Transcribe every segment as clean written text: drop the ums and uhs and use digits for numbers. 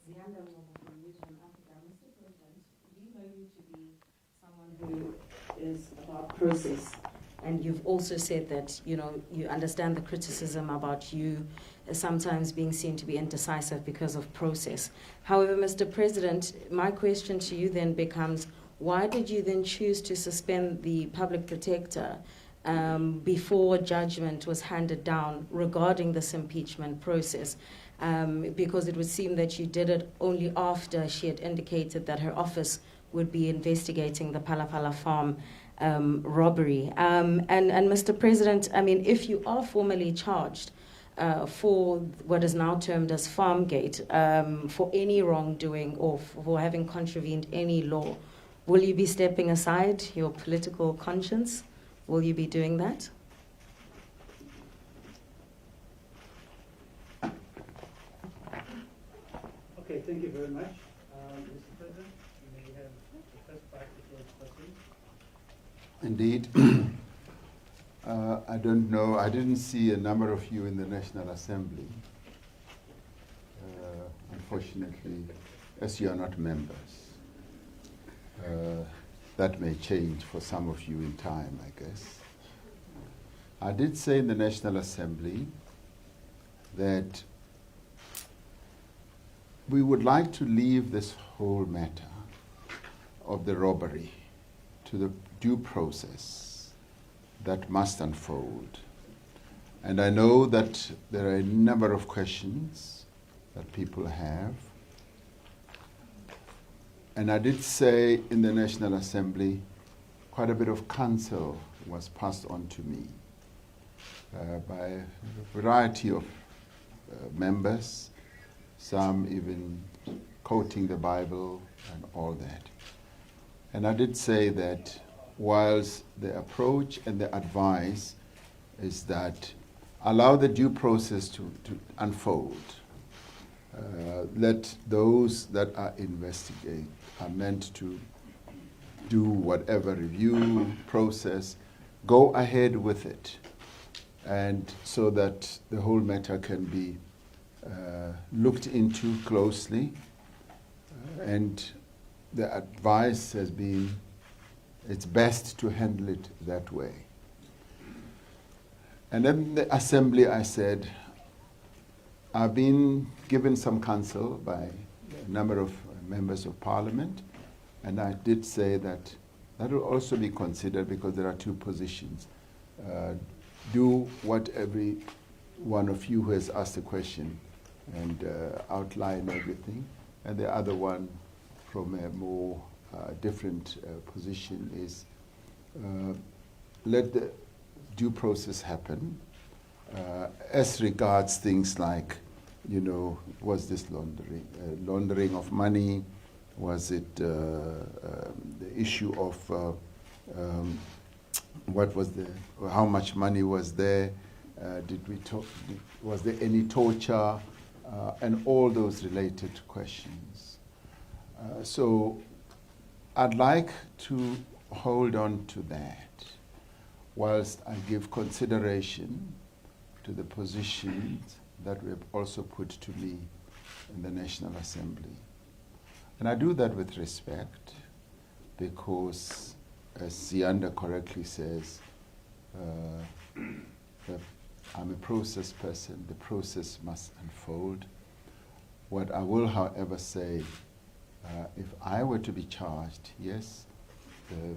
Zianda Mbogo from News from Africa. Mr. President, we know you to be someone who is about process. And you've also said that, you know, you understand the criticism about you sometimes being seen to be indecisive because of process. However, Mr. President, my question to you then becomes, why did you then choose to suspend the public protector before judgment was handed down regarding this impeachment process? Because it would seem that you did it only after she had indicated that her office would be investigating the Palapala farm robbery. And Mr. President, I mean, if you are formally charged for what is now termed as Farmgate, for any wrongdoing or for having contravened any law, will you be stepping aside your political conscience? Will you be doing that? Okay, thank you very much. Mr. President, you may have the first part of your question. Indeed. I don't know, I didn't see a number of you in the National Assembly, unfortunately, as you are not members. That may change for some of you in time, I guess. I did say in the National Assembly that we would like to leave this whole matter of the robbery to the due process that must unfold. And I know that there are a number of questions that people have. And I did say in the National Assembly, quite a bit of counsel was passed on to me by a variety of members, some even quoting the Bible and all that. And I did say that whilst the approach and the advice is that allow the due process to unfold, let those that are investigating are meant to do whatever review process, go ahead with it, and so that the whole matter can be looked into closely. And the advice has been it's best to handle it that way. And then in the assembly I said, I've been given some counsel by a number of members of parliament, and I did say that that will also be considered because there are two positions. Do what every one of you who has asked a question and outline everything, and the other one from a more different position is let the due process happen as regards things like, you know, was this laundering of money? Was it the issue of what was how much money was there? Was there any torture? And all those related questions. So I'd like to hold on to that whilst I give consideration to the positions that we have also put to me in the National Assembly. And I do that with respect because, as Zianda correctly says, that I'm a process person, the process must unfold. What I will, however, say, if I were to be charged, yes, the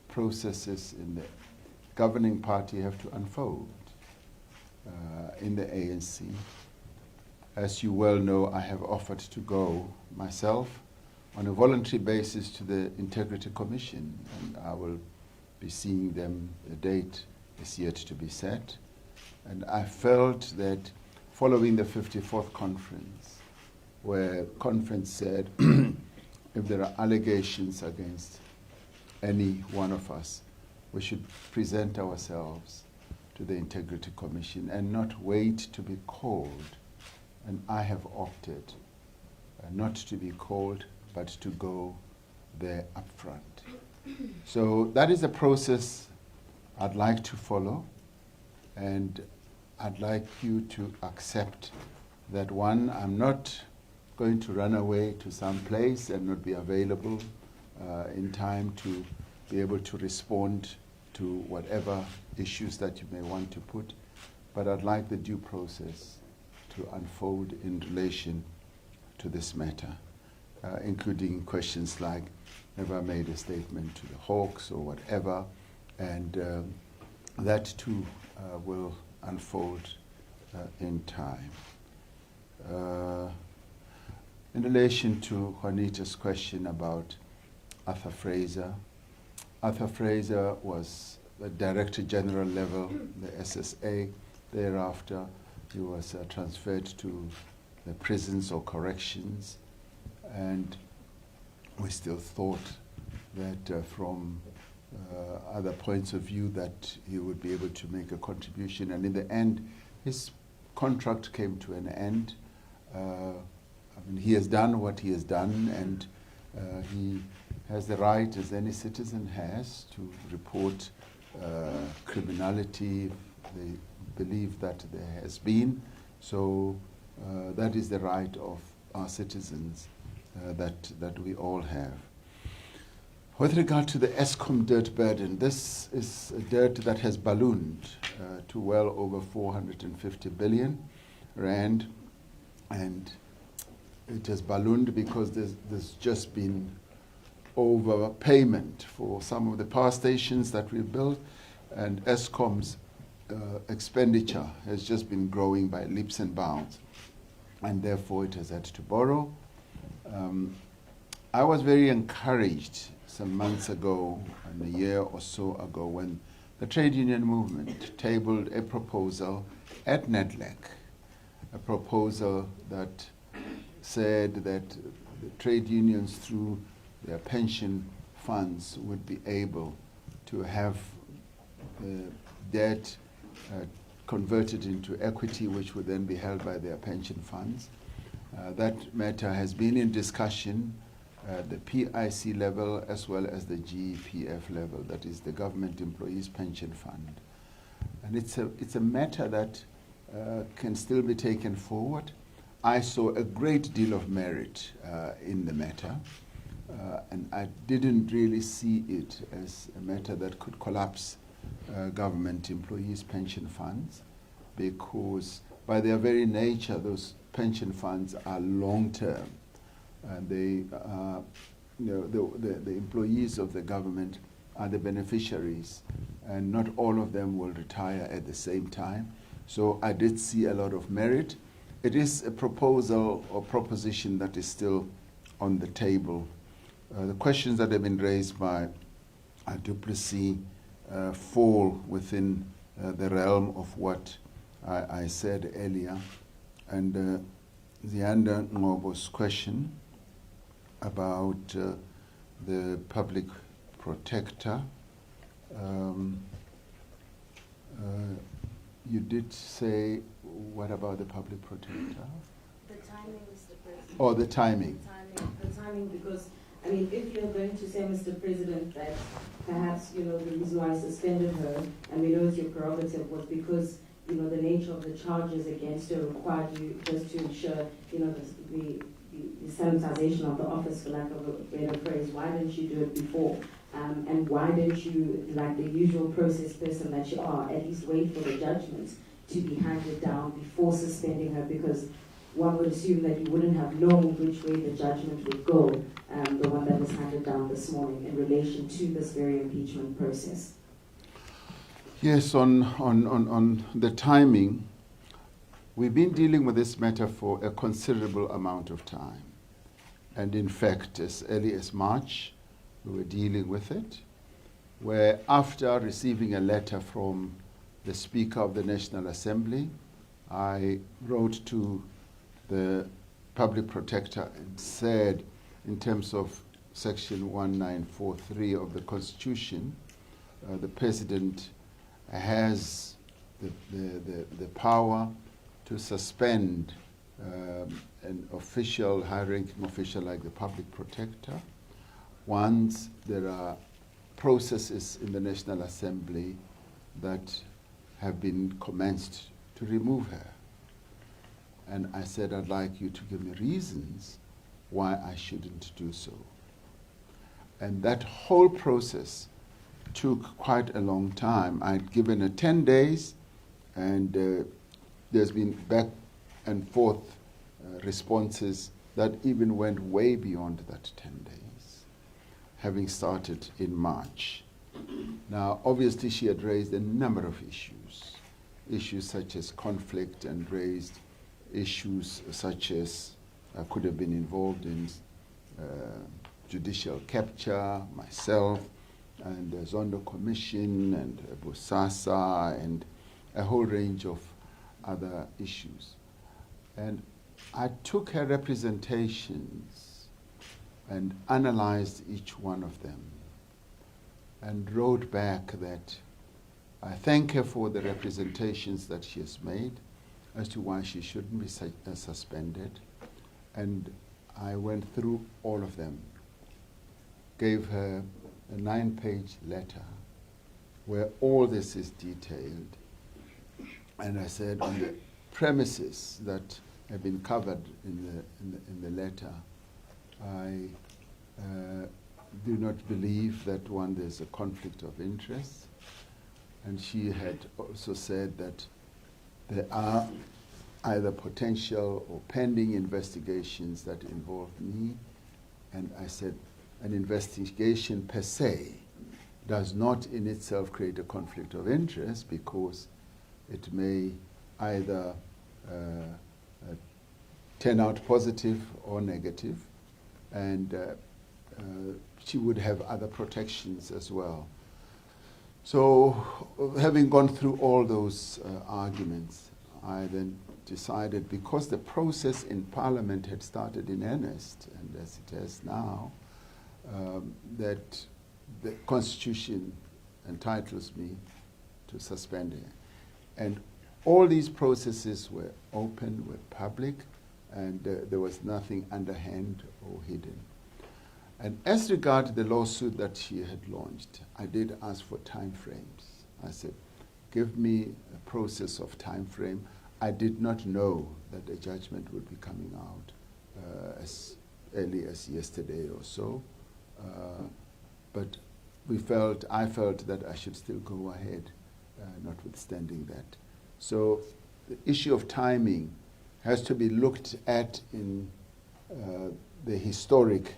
processes in the governing party have to unfold in the ANC. As you well know, I have offered to go myself on a voluntary basis to the Integrity Commission, and I will be seeing them. The date is yet to be set. And I felt that following the 54th conference, where conference said if there are allegations against any one of us, we should present ourselves to the Integrity Commission and not wait to be called. And I have opted not to be called, but to go there up front. So that is a process I'd like to follow, and I'd like you to accept that, one, I'm not going to run away to some place and not be available in time to be able to respond to whatever issues that you may want to put. But I'd like the due process to unfold in relation to this matter, including questions like, have I made a statement to the Hawks or whatever, and that too will unfold in time. In relation to Juanita's question about Arthur Fraser was the Director General level, the SSA. Thereafter, he was transferred to the prisons or corrections, and we still thought that from other points of view that he would be able to make a contribution, and in the end, his contract came to an end. I mean, he has done what he has done, and he has the right, as any citizen has, to report criminality. They believe that there has been. So that is the right of our citizens that we all have. With regard to the Eskom dirt burden, this is a dirt that has ballooned to well over 450 billion rand, and it has ballooned because there's just been overpayment for some of the power stations that we've built, and Eskom's expenditure has just been growing by leaps and bounds, and therefore it has had to borrow. I was very encouraged some months ago, and a year or so ago, when the trade union movement tabled a proposal at NEDLAC, a proposal that said that the trade unions, through their pension funds, would be able to have the debt converted into equity, which would then be held by their pension funds. That matter has been in discussion at the PIC level as well as the GEPF level, that is the Government Employees Pension Fund. And it's a matter that can still be taken forward. I saw a great deal of merit in the matter, and I didn't really see it as a matter that could collapse government employees' pension funds, because by their very nature, those pension funds are long-term, and they, the employees of the government are the beneficiaries, and not all of them will retire at the same time. So I did see a lot of merit. It is a proposal or proposition that is still on the table. The questions that have been raised by Duplessis fall within the realm of what I said earlier. And Zianda Ngobo's question about the public protector, you did say, what about the public protector? The timing, Mr. President. Oh, the timing. The timing, because, I mean, if you're going to say, Mr. President, that perhaps, the reason why I suspended her, and we know it's your prerogative, was because, the nature of the charges against her required you just to ensure, the sanitization of the office, for lack of a better phrase. Why didn't you do it before? And why didn't you, like the usual process person that you are, at least wait for the judgment to be handed down before suspending her? Because one would assume that you wouldn't have known which way the judgment would go, the one that was handed down this morning in relation to this very impeachment process. Yes, on the timing, we've been dealing with this matter for a considerable amount of time. And in fact, as early as March, we were dealing with it, where after receiving a letter from the Speaker of the National Assembly, I wrote to the Public Protector and said, in terms of Section 1943 of the Constitution, the President has the power to suspend an official, high-ranking official like the Public Protector once there are processes in the National Assembly that have been commenced to remove her. And I said, I'd like you to give me reasons why I shouldn't do so. And that whole process took quite a long time. I'd given her 10 days, and there's been back and forth responses that even went way beyond that 10 days, having started in March. Now, obviously, she had raised a number of issues such as conflict, and raised issues such as could have been involved in judicial capture, myself, and the Zondo Commission, and Bosasa, and a whole range of other issues. And I took her representations and analyzed each one of them, and wrote back that I thank her for the representations that she has made as to why she shouldn't be suspended. And I went through all of them, gave her a 9-page letter where all this is detailed. And I said, on the premises that have been covered in the letter, I do not believe that, one, there's a conflict of interest. And she had also said that there are either potential or pending investigations that involve me. And I said, an investigation per se does not in itself create a conflict of interest, because it may either turn out positive or negative, and she would have other protections as well. So, having gone through all those arguments, I then decided, because the process in Parliament had started in earnest, and as it has now, that the Constitution entitles me to suspend her. And all these processes were open, were public, and there was nothing underhand or hidden. And as regards the lawsuit that she had launched, I did ask for time frames. I said, give me a process of time frame. I did not know that the judgment would be coming out as early as yesterday or so. But I felt that I should still go ahead, notwithstanding that. So the issue of timing has to be looked at in the historic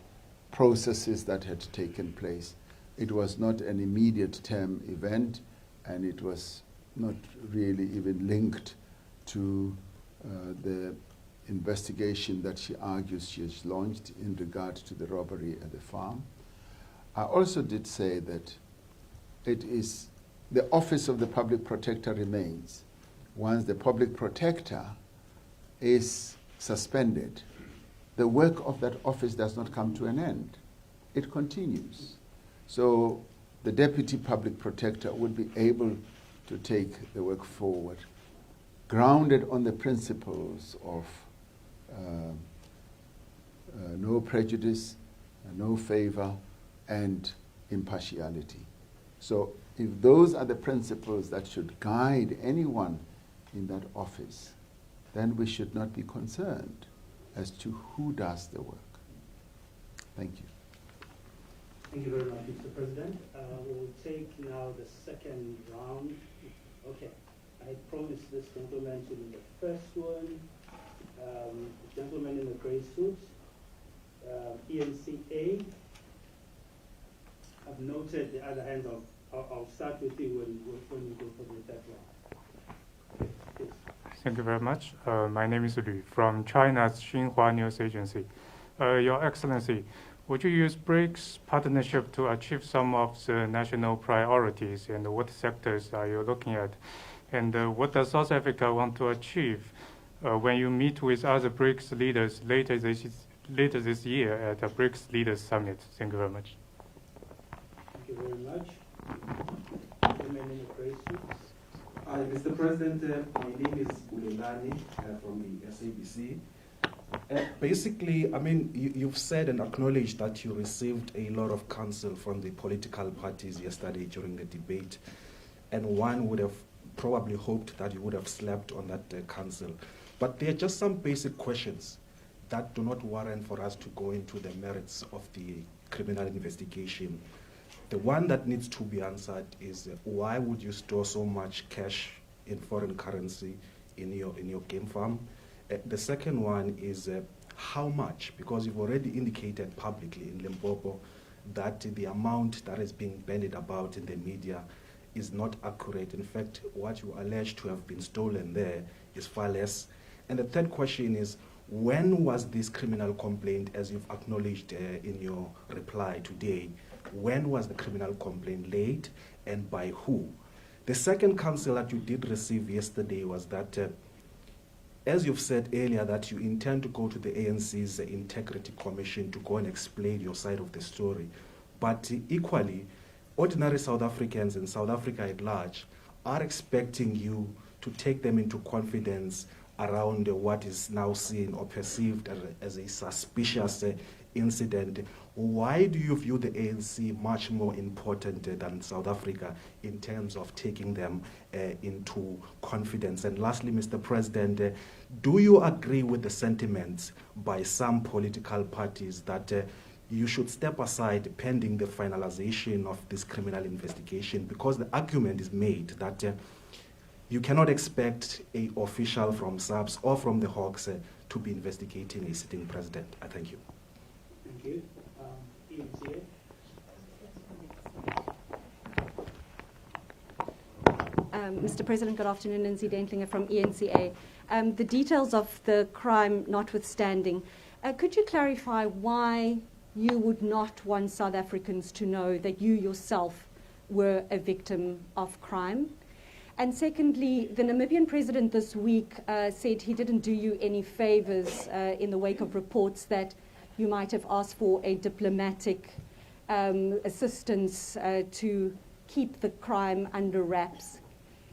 processes that had taken place. It was not an immediate term event, and it was not really even linked to the investigation that she argues she has launched in regard to the robbery at the farm. I also did say that it is the office of the public protector remains. Once the public protector is suspended, the work of that office does not come to an end. It continues. So the deputy public protector would be able to take the work forward, grounded on the principles of no prejudice, no favor, and impartiality. So if those are the principles that should guide anyone in that office, then we should not be concerned as to who does the work. Thank you. Thank you very much, Mr. President. We'll take now the second round. Okay, I promised this gentleman to be the first one. The gentleman in the gray suit, ENCA. I've noted the other hands. I'll start with you when you go for the third round. Please. Thank you very much. My name is Lü from China's Xinhua News Agency. Your Excellency, would you use BRICS partnership to achieve some of the national priorities, and what sectors are you looking at? And what does South Africa want to achieve when you meet with other BRICS leaders later this year at the BRICS Leaders Summit? Thank you very much. Thank you very much. Gentleman in the gray suit. Hi, Mr. President. My name is Bulelani from the SABC. Basically, I mean, you've said and acknowledged that you received a lot of counsel from the political parties yesterday during the debate, and one would have probably hoped that you would have slept on that counsel. But there are just some basic questions that do not warrant for us to go into the merits of the criminal investigation. The one that needs to be answered is why would you store so much cash in foreign currency in your game farm? The second one is how much, because you've already indicated publicly in Limpopo that the amount that is being bandied about in the media is not accurate. In fact, what you allege to have been stolen there is far less. And the third question is, when was this criminal complaint, as you've acknowledged in your reply today, when was the criminal complaint laid and by who? The second counsel that you did receive yesterday was that, as you've said earlier, that you intend to go to the ANC's Integrity Commission to go and explain your side of the story. But equally, ordinary South Africans and South Africa at large are expecting you to take them into confidence around what is now seen or perceived as a suspicious incident. Why do you view the ANC much more important than South Africa in terms of taking them into confidence? And lastly, Mr. President, do you agree with the sentiments by some political parties that you should step aside pending the finalization of this criminal investigation? Because the argument is made that you cannot expect an official from SAPS or from the Hawks to be investigating a sitting president. I thank you. Thank you. ENCA. Mr. President, good afternoon. Lindsay Dentlinger from ENCA. The details of the crime notwithstanding, could you clarify why you would not want South Africans to know that you yourself were a victim of crime? And secondly, the Namibian president this week said he didn't do you any favors in the wake of reports that you might have asked for a diplomatic assistance to keep the crime under wraps.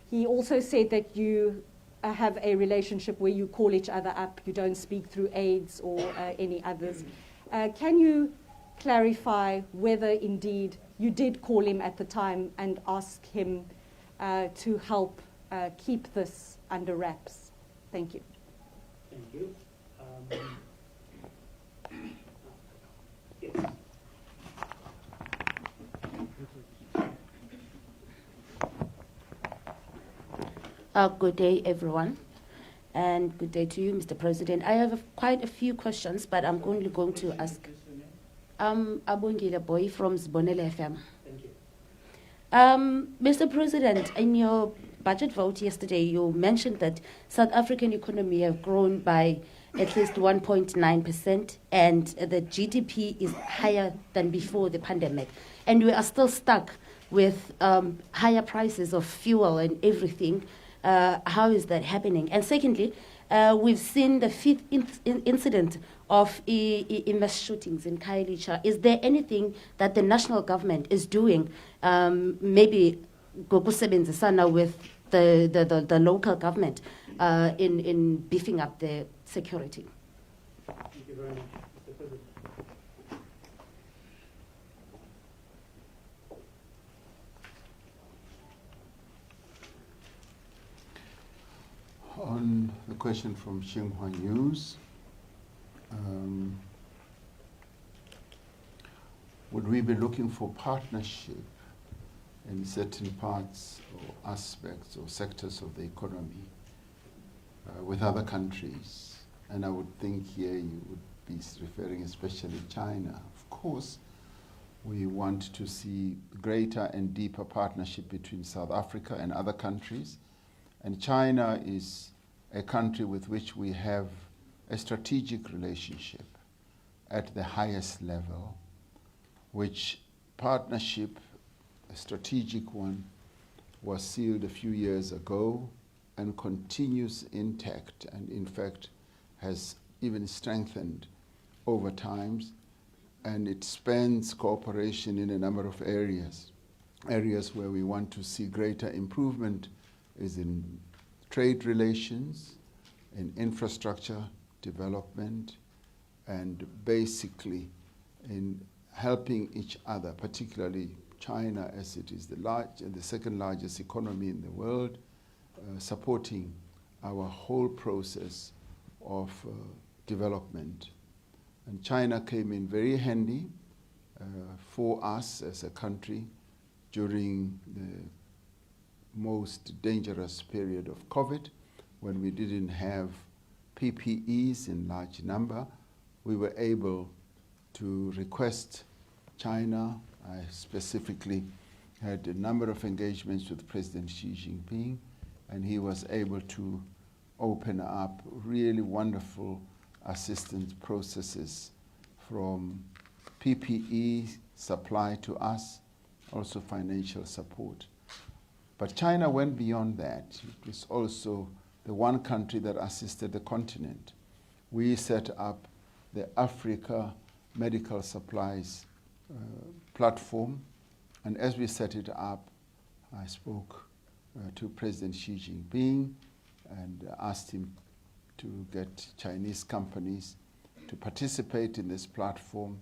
He also said that you have a relationship where you call each other up, you don't speak through aides or any others. Can you clarify whether indeed you did call him at the time and ask him to help keep this under wraps? Thank you. Thank you. Yes. Good day, everyone, and good day to you, Mr. President. I have quite a few questions, but I'm only going to ask. Abongile Boy from Zbonele FM. Thank you. Mr. President, in your budget vote yesterday, you mentioned that South African economy have grown by at least 1.9%, and the GDP is higher than before the pandemic. And we are still stuck with higher prices of fuel and everything. How is that happening? And secondly, we've seen the fifth incident of mass shootings in Khayelitsha. Is there anything that the national government is doing, maybe gokusebenzisana with the local government in beefing up the security? Thank you very much, Mr. President. On the question from Xinhua News, would we be looking for partnership in certain parts or aspects or sectors of the economy with other countries? And I would think here you would be referring especially China. Of course, we want to see greater and deeper partnership between South Africa and other countries. And China is a country with which we have a strategic relationship at the highest level, which partnership, a strategic one, was sealed a few years ago and continues intact, and in fact has even strengthened over times, and it spans cooperation in a number of areas. Areas where we want to see greater improvement is in trade relations, in infrastructure development, and basically in helping each other, particularly China, as it is the second largest economy in the world, supporting our whole process of development. And China came in very handy for us as a country during the most dangerous period of COVID, when we didn't have PPEs in large number. We were able to request China. I specifically had a number of engagements with President Xi Jinping, and he was able to open up really wonderful assistance processes, from PPE supply to us, also financial support. But China went beyond that. It was also the one country that assisted the continent. We set up the Africa Medical Supplies platform, and as we set it up, I spoke to President Xi Jinping and asked him to get Chinese companies to participate in this platform.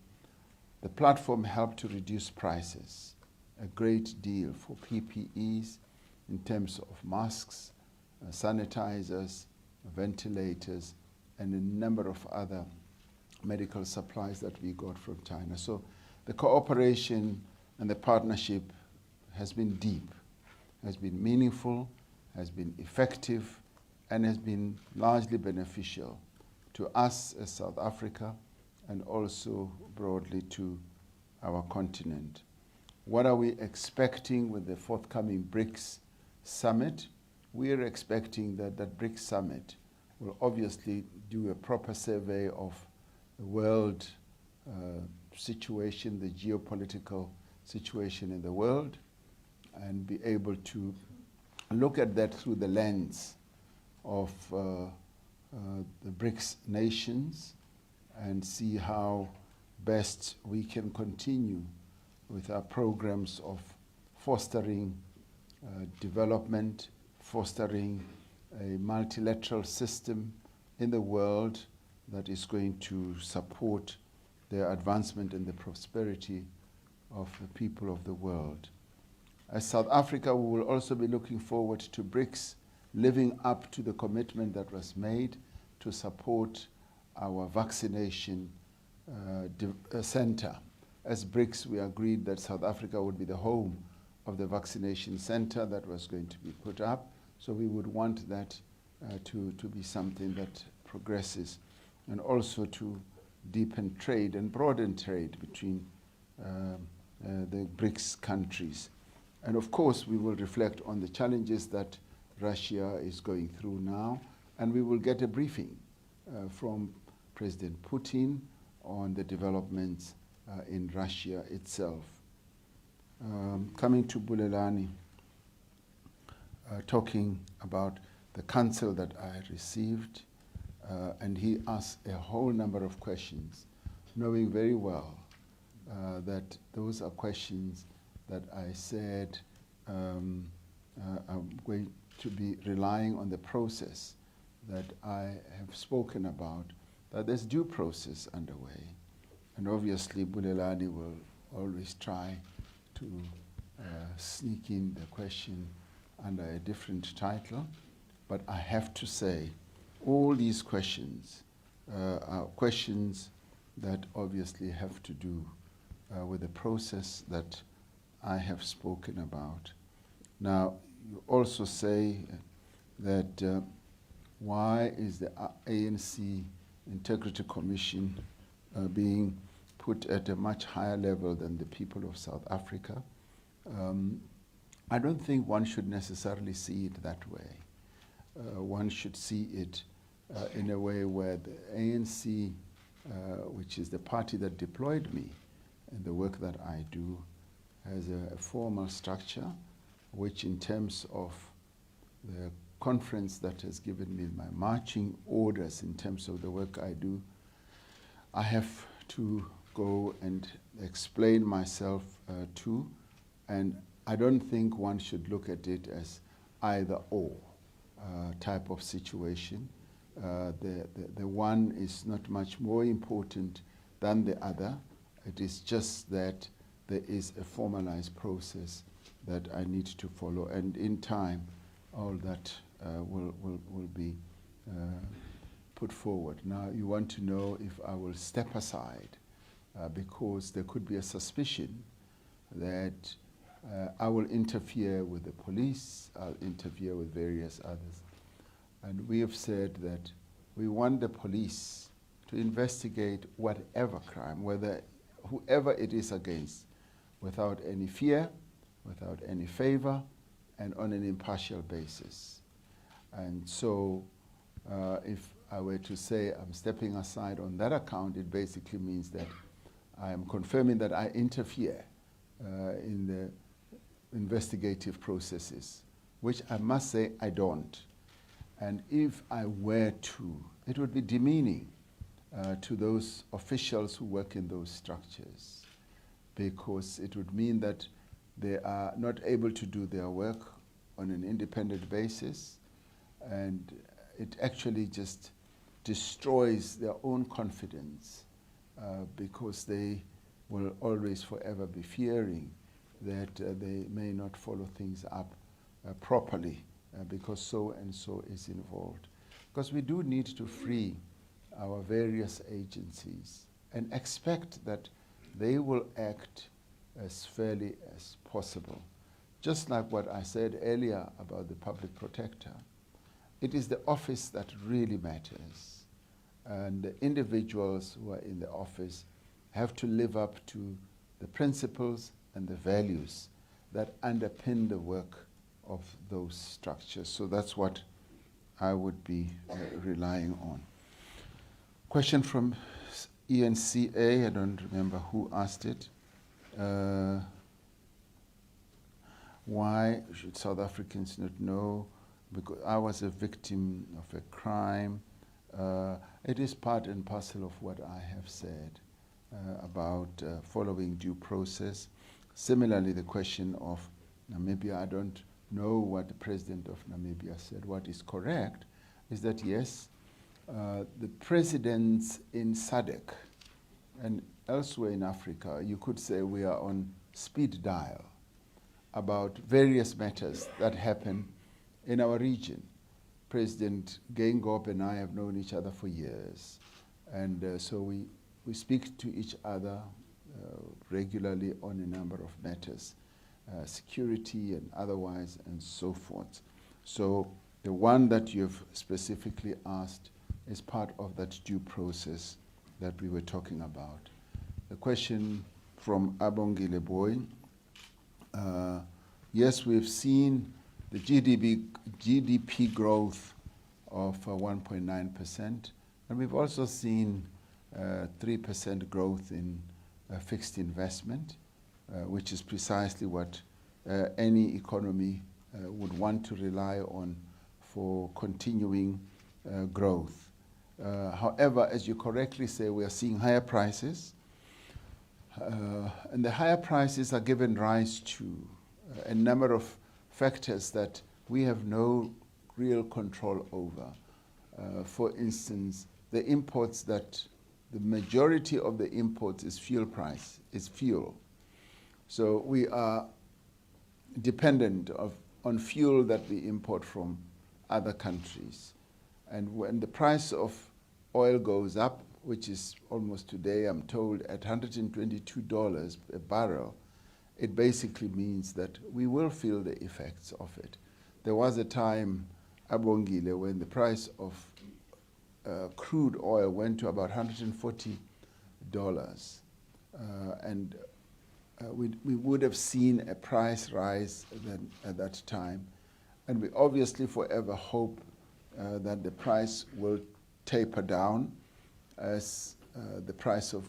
The platform helped to reduce prices a great deal for PPEs in terms of masks, sanitizers, ventilators, and a number of other medical supplies that we got from China. So the cooperation and the partnership has been deep, has been meaningful, has been effective, and has been largely beneficial to us as South Africa and also broadly to our continent. What are we expecting with the forthcoming BRICS summit? We are expecting that that BRICS summit will obviously do a proper survey of the world situation, the geopolitical situation in the world, and be able to look at that through the lens of the BRICS nations and see how best we can continue with our programs of fostering development, fostering a multilateral system in the world that is going to support the advancement and the prosperity of the people of the world. As South Africa, we will also be looking forward to BRICS living up to the commitment that was made to support our vaccination center. As BRICS, we agreed that South Africa would be the home of the vaccination center that was going to be put up. So we would want that to be something that progresses, and also to deepen trade and broaden trade between the BRICS countries. And of course, we will reflect on the challenges that Russia is going through now, and we will get a briefing from President Putin on the developments in Russia itself. Coming to Bulelani, talking about the counsel that I received, and he asked a whole number of questions, knowing very well that those are questions that I said I'm going to be relying on the process that I have spoken about, that there's due process underway. And obviously, Bulelani will always try to sneak in the question under a different title. But I have to say, all these questions are questions that obviously have to do with the process that I have spoken about. Now, you also say that why is the ANC Integrity Commission being put at a much higher level than the people of South Africa? I don't think one should necessarily see it that way. One should see it in a way where the ANC, which is the party that deployed me in the work that I do, has a formal structure, which in terms of the conference that has given me my marching orders in terms of the work I do, I have to go and explain myself to, and I don't think one should look at it as either or type of situation. The one is not much more important than the other. It is just that there is a formalized process that I need to follow, and in time all that will be put forward. Now, you want to know if I will step aside because there could be a suspicion that I will interfere with the police, I'll interfere with various others. And we have said that we want the police to investigate whatever crime, whether whoever it is against, without any fear, without any favor, and on an impartial basis. And so if I were to say I'm stepping aside on that account, it basically means that I am confirming that I interfere in the investigative processes, which I must say I don't. And if I were to, it would be demeaning to those officials who work in those structures, because it would mean that they are not able to do their work on an independent basis, and it actually just destroys their own confidence because they will always forever be fearing that they may not follow things up properly because so and so is involved. Because we do need to free our various agencies and expect that they will act as fairly as possible. Just like what I said earlier about the public protector, it is the office that really matters. And the individuals who are in the office have to live up to the principles and the values that underpin the work of those structures. So that's what I would be relying on. Question from ENCA, I don't remember who asked it. Why should South Africans not know? Because I was a victim of a crime. It is part and parcel of what I have said about following due process. Similarly, the question of Namibia, I don't know what the president of Namibia said. What is correct is that, yes, the presidents in SADC and elsewhere in Africa, you could say we are on speed dial about various matters that happen in our region. President Geingob and I have known each other for years, and so we speak to each other regularly on a number of matters, security and otherwise and so forth. So the one that you've specifically asked is part of that due process that we were talking about. The question from Abongile Boy, yes, we've seen the GDP growth of 1.9%, and we've also seen 3% growth in fixed investment, which is precisely what any economy would want to rely on for continuing growth. However, as you correctly say, we are seeing higher prices, and the higher prices are given rise to a number of factors that we have no real control over. For instance, the imports that the majority of the imports is fuel. So we are dependent on fuel that we import from other countries. And when the price of oil goes up, which is almost today, I'm told, at $122 a barrel, it basically means that we will feel the effects of it. There was a time, Abongile, when the price of crude oil went to about $140, and we would have seen a price rise at that time. And we obviously forever hope that the price will taper down as the price of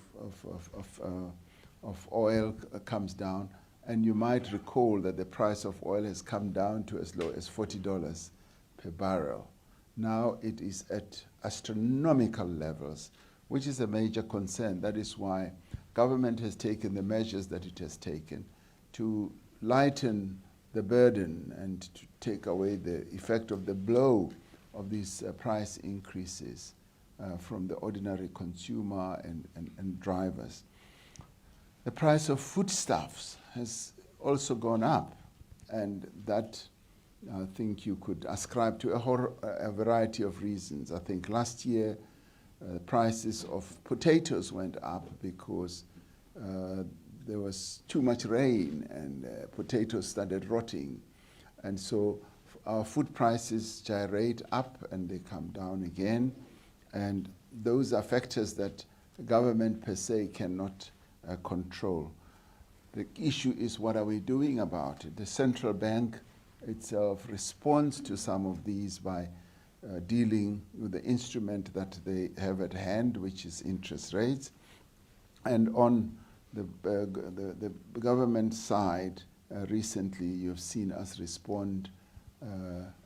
oil comes down. And you might recall that the price of oil has come down to as low as $40 per barrel. Now it is at astronomical levels, which is a major concern. That is why government has taken the measures that it has taken to lighten the burden and to take away the effect of the blow of these price increases from the ordinary consumer and drivers. The price of foodstuffs has also gone up, and that I think you could ascribe to a variety of reasons. I think last year prices of potatoes went up because there was too much rain and potatoes started rotting. And so our food prices gyrate up and they come down again. And those are factors that the government per se cannot control. The issue is, what are we doing about it? The central bank itself responds to some of these by dealing with the instrument that they have at hand, which is interest rates. And on the government side, recently you've seen us respond,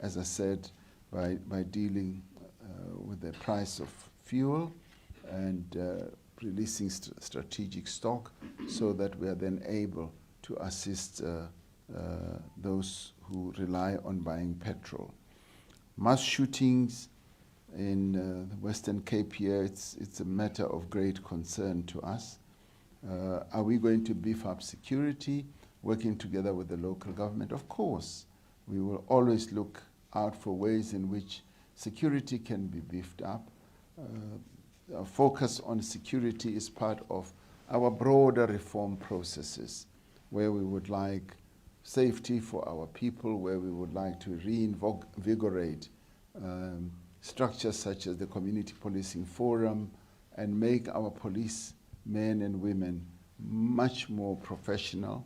as I said, by dealing with the price of fuel and releasing strategic stock so that we are then able to assist those who rely on buying petrol. Mass shootings in the Western Cape here, it's a matter of great concern to us. Are we going to beef up security, working together with the local government? Of course. We will always look out for ways in which security can be beefed up. Our focus on security is part of our broader reform processes, where we would like safety for our people, where we would like to reinvigorate structures such as the Community Policing Forum and make our police men and women much more professional,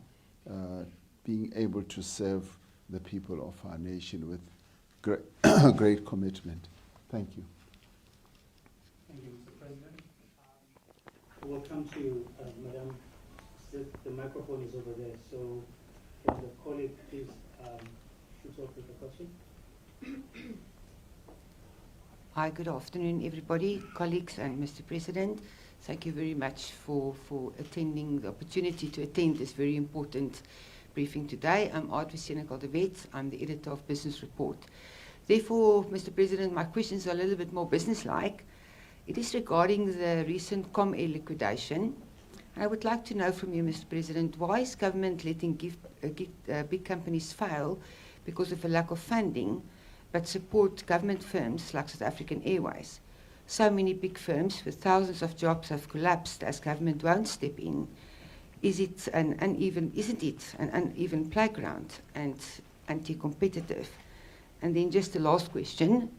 being able to serve the people of our nation with great commitment. Thank you. Thank you, Mr. President. We'll come to Madam. The microphone is over there, so can the colleague please shoot off with the question? Hi, good afternoon, everybody, colleagues, and Mr. President. Thank you very much for attending the opportunity to attend this very important briefing today. I'm Audrey Senekal-de-Wet. I'm the editor of Business Report. Therefore, Mr. President, my questions are a little bit more business-like. It is regarding the recent ComAir liquidation. I would like to know from you, Mr. President, why is government letting big companies fail because of a lack of funding, but support government firms like South African Airways? So many big firms with thousands of jobs have collapsed as government won't step in. Isn't it an uneven playground and anti-competitive? And then just the last question,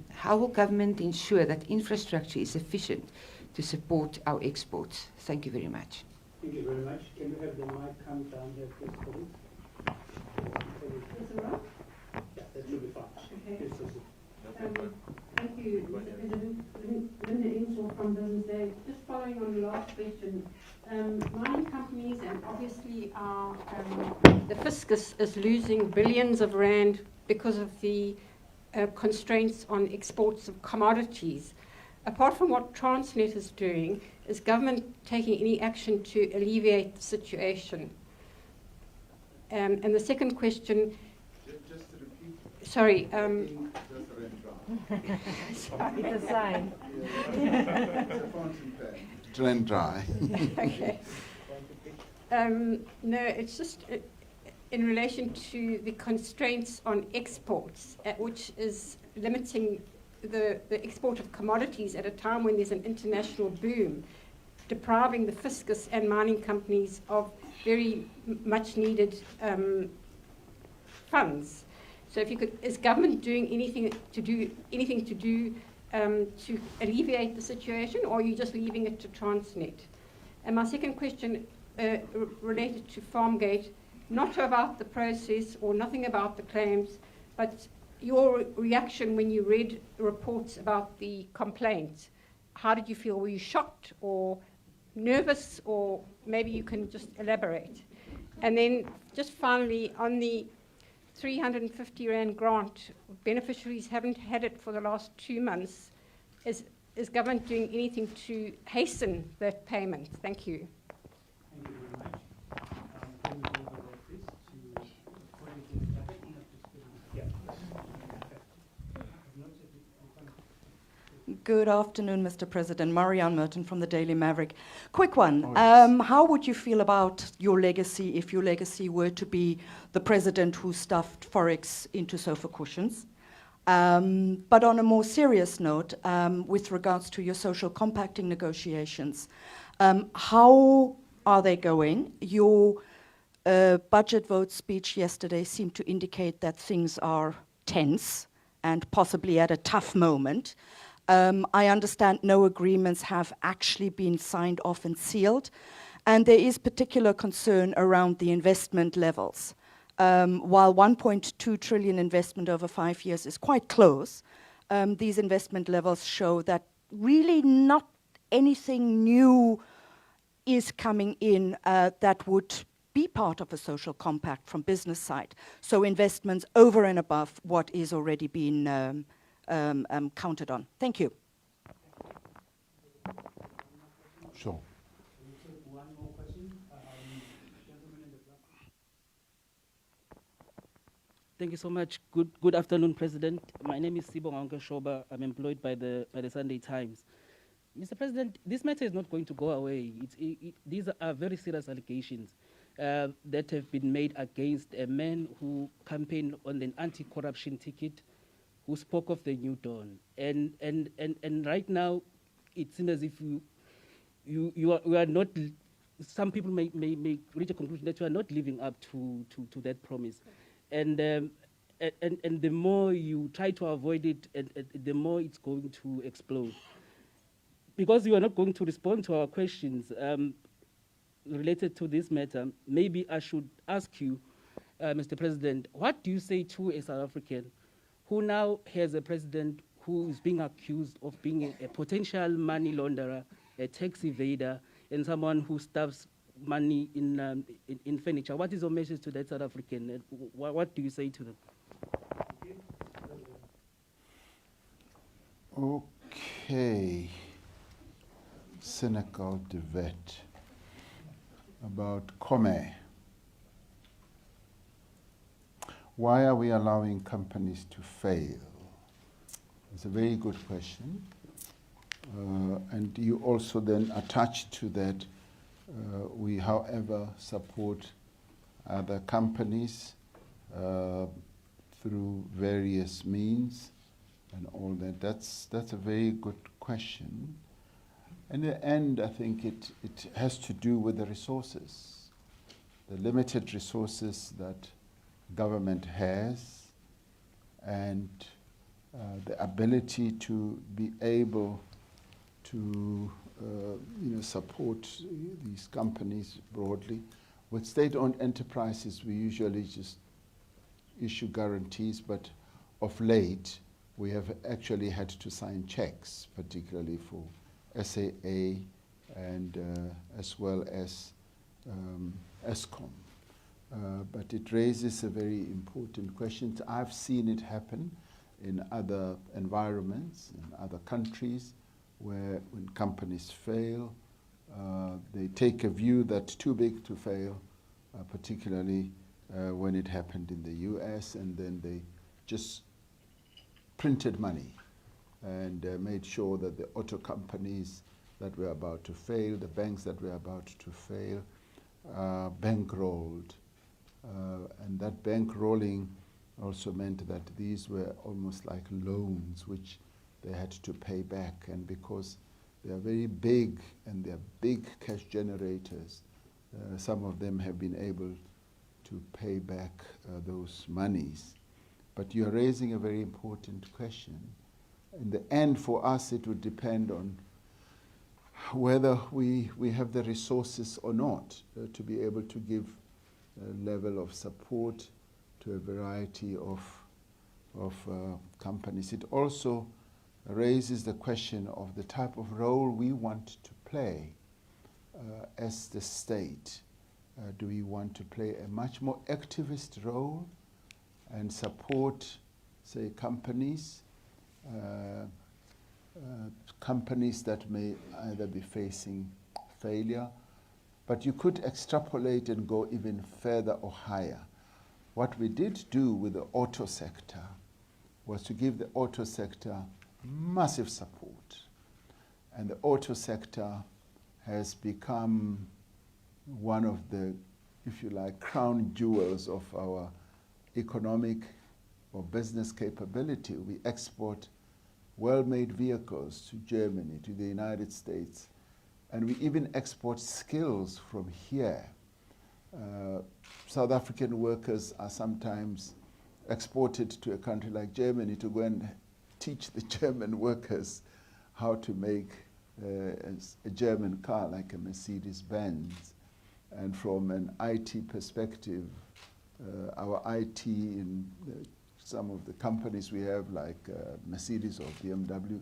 how will government ensure that infrastructure is sufficient to support our exports? Thank you very much. Thank you very much. Can you have the mic come down here, please, colleague? Is it right? Yeah, that should be fine. Okay. Please proceed. Thank you, Mr. President. Linda Insel from Business Day. Just following on the last question, mining companies and obviously our, the fiscus is losing billions of rand because of the constraints on exports of commodities. Apart from what Transnet is doing, is government taking any action to alleviate the situation? And the second question... Just to repeat. Sorry. It's a sign. It's a fountain pen. Ran dry. Okay. No, it's just in relation to the constraints on exports, which is limiting the export of commodities at a time when there's an international boom, depriving the fiscus and mining companies of very much needed funds. So if you could, is government doing anything to alleviate the situation, or are you just leaving it to Transnet? And my second question related to Farmgate, not about the process or nothing about the claims, but your reaction when you read the reports about the complaint. How did you feel? Were you shocked or nervous, or maybe you can just elaborate? And then just finally, on the 350 Rand grant, beneficiaries haven't had it for the last 2 months. Is government doing anything to hasten that payment? Thank you. Thank you very much. Can we move over, please, to quality and Good afternoon, Mr. President. Marianne Merton from the Daily Maverick. Quick one. Oh, yes. How would you feel about your legacy if your legacy were to be the president who stuffed Forex into sofa cushions? But on a more serious note, with regards to your social compacting negotiations, how are they going? Your budget vote speech yesterday seemed to indicate that things are tense and possibly at a tough moment. I understand no agreements have actually been signed off and sealed, and there is particular concern around the investment levels. While 1.2 trillion investment over 5 years is quite close, these investment levels show that really not anything new is coming in that would be part of a social compact from business side. So investments over and above what is already been counted on. Thank you. Sure. We'll take one more question. Gentleman in the black. Thank you so much. Good afternoon, President. My name is Sibonga Shoba. I'm employed by the Sunday Times. Mr. President, this matter is not going to go away. These are very serious allegations that have been made against a man who campaigned on an anti-corruption ticket, who spoke of the new dawn. And right now, it seems as if you are not. Some people may reach a conclusion that you are not living up to that promise, and the more you try to avoid it, the more it's going to explode. Because you are not going to respond to our questions related to this matter, maybe I should ask you, Mr. President, what do you say to a South African who now has a president who is being accused of being a potential money launderer, a tax evader, and someone who stuffs money in furniture? What is your message to that South African? What do you say to them? Okay. Cynical debate about Comé. Why are we allowing companies to fail? It's a very good question. And you also then attach to that, we, however, support other companies through various means and all that. That's a very good question. In the end, I think it has to do with the resources, the limited resources that government has, and the ability to be able to support these companies broadly. With state-owned enterprises, we usually just issue guarantees, but of late, we have actually had to sign checks, particularly for SAA and as well as Eskom. But it raises a very important question. I've seen it happen in other environments, in other countries, where when companies fail, they take a view that's too big to fail, particularly when it happened in the US, and then they just printed money and made sure that the auto companies that were about to fail, the banks that were about to fail, bankrolled. And that bankrolling also meant that these were almost like loans which they had to pay back. And because they are very big and they are big cash generators, some of them have been able to pay back those monies. But you're raising a very important question. In the end, for us, it would depend on whether we have the resources or not to be able to give a level of support to a variety of companies. It also raises the question of the type of role we want to play as the state. Do we want to play a much more activist role and support, say, companies that may either be facing failure, but you could extrapolate and go even further or higher. What we did do with the auto sector was to give the auto sector massive support. And the auto sector has become one of the, if you like, crown jewels of our economic or business capability. We export well-made vehicles to Germany, to the United States, and we even export skills from here. South African workers are sometimes exported to a country like Germany to go and teach the German workers how to make a German car like a Mercedes-Benz. And from an IT perspective, our IT in some of the companies we have, like Mercedes or BMW,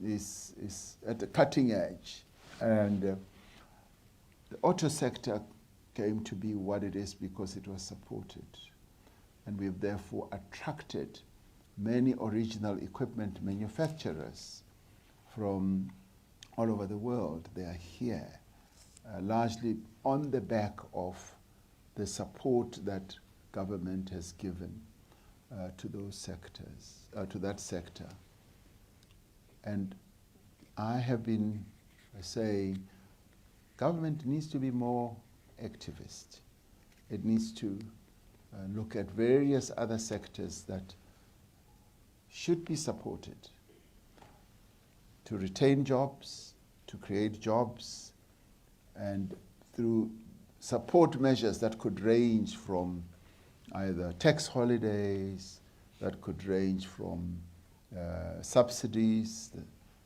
is at the cutting edge. And the auto sector came to be what it is because it was supported. And we have therefore attracted many original equipment manufacturers from all over the world. They are here, largely on the back of the support that government has given to those sectors, to that sector. And I have been saying government needs to be more activist. It needs to look at various other sectors that should be supported to retain jobs, to create jobs, and through support measures that could range from either tax holidays, that could range from subsidies,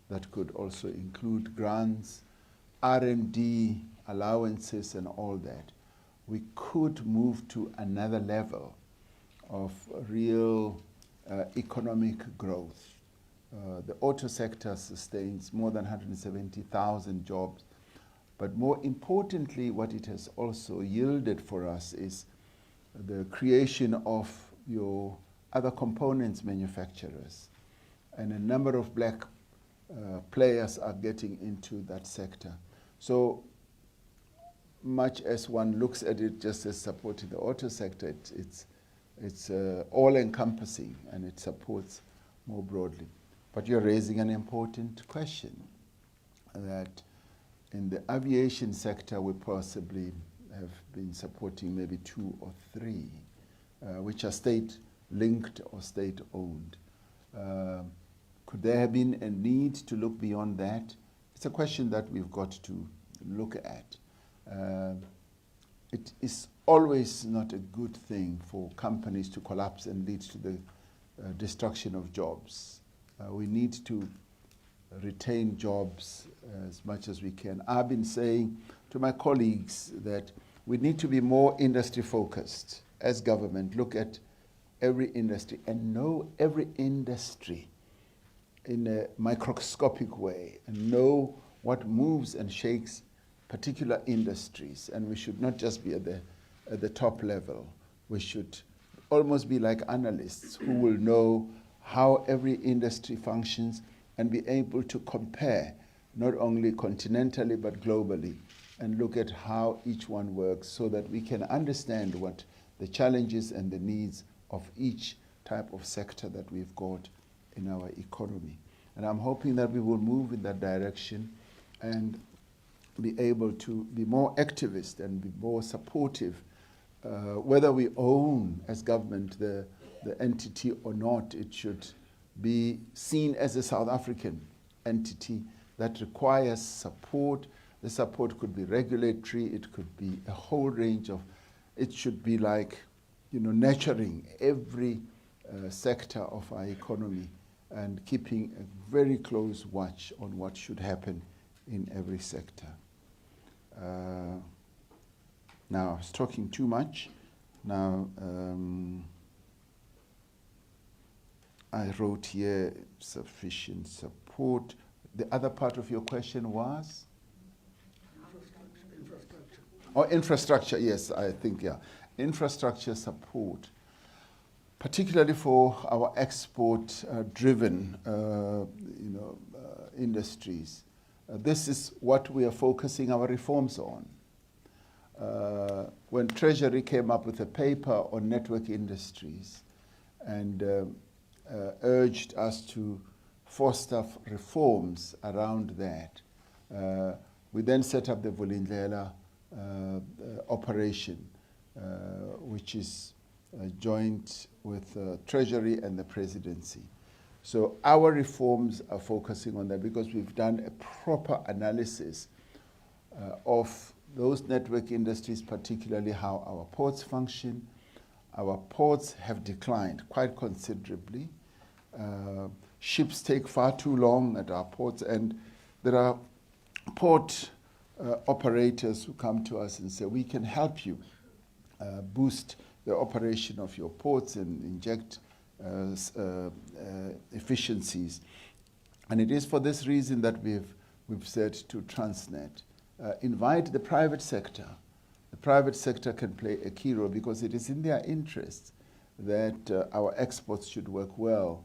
that could also include grants, R&D allowances and all that. We could move to another level of real economic growth. The auto sector sustains more than 170,000 jobs. But more importantly, what it has also yielded for us is the creation of your other components manufacturers. And a number of black players are getting into that sector. So much as one looks at it just as supporting the auto sector, it's all-encompassing and it supports more broadly. But you're raising an important question, that in the aviation sector we possibly have been supporting maybe 2 or 3, which are state-linked or state-owned. Could there have been a need to look beyond that? It's a question that we've got to look at. It is always not a good thing for companies to collapse and lead to the destruction of jobs. We need to retain jobs as much as we can. I've been saying to my colleagues that we need to be more industry focused as government, look at every industry and know every industry in a microscopic way and know what moves and shakes particular industries. And we should not just be at the top level. We should almost be like analysts who will know how every industry functions and be able to compare not only continentally but globally and look at how each one works so that we can understand what the challenges and the needs of each type of sector that we've got in our economy. And I'm hoping that we will move in that direction and be able to be more activist and be more supportive, whether we own as government the entity or not. It should be seen as a South African entity that requires support. The support could be regulatory, it could be a whole range of, it should be like, nurturing every sector of our economy and keeping a very close watch on what should happen in every sector. Now, I was talking too much. Now, I wrote here sufficient support. The other part of your question was? Infrastructure, yes, I think, yeah. Infrastructure support, particularly for our export-driven industries. This is what we are focusing our reforms on. When Treasury came up with a paper on network industries and urged us to foster reforms around that. We then set up the Vulindlela operation, which is joint with Treasury and the Presidency. So our reforms are focusing on that because we've done a proper analysis of those network industries, particularly how our ports function. Our ports have declined quite considerably. Ships take far too long at our ports, and there are port operators who come to us and say, we can help you boost the operation of your ports and inject efficiencies. And it is for this reason that we've said to Transnet, invite the private sector. The private sector can play a key role because it is in their interest that our exports should work well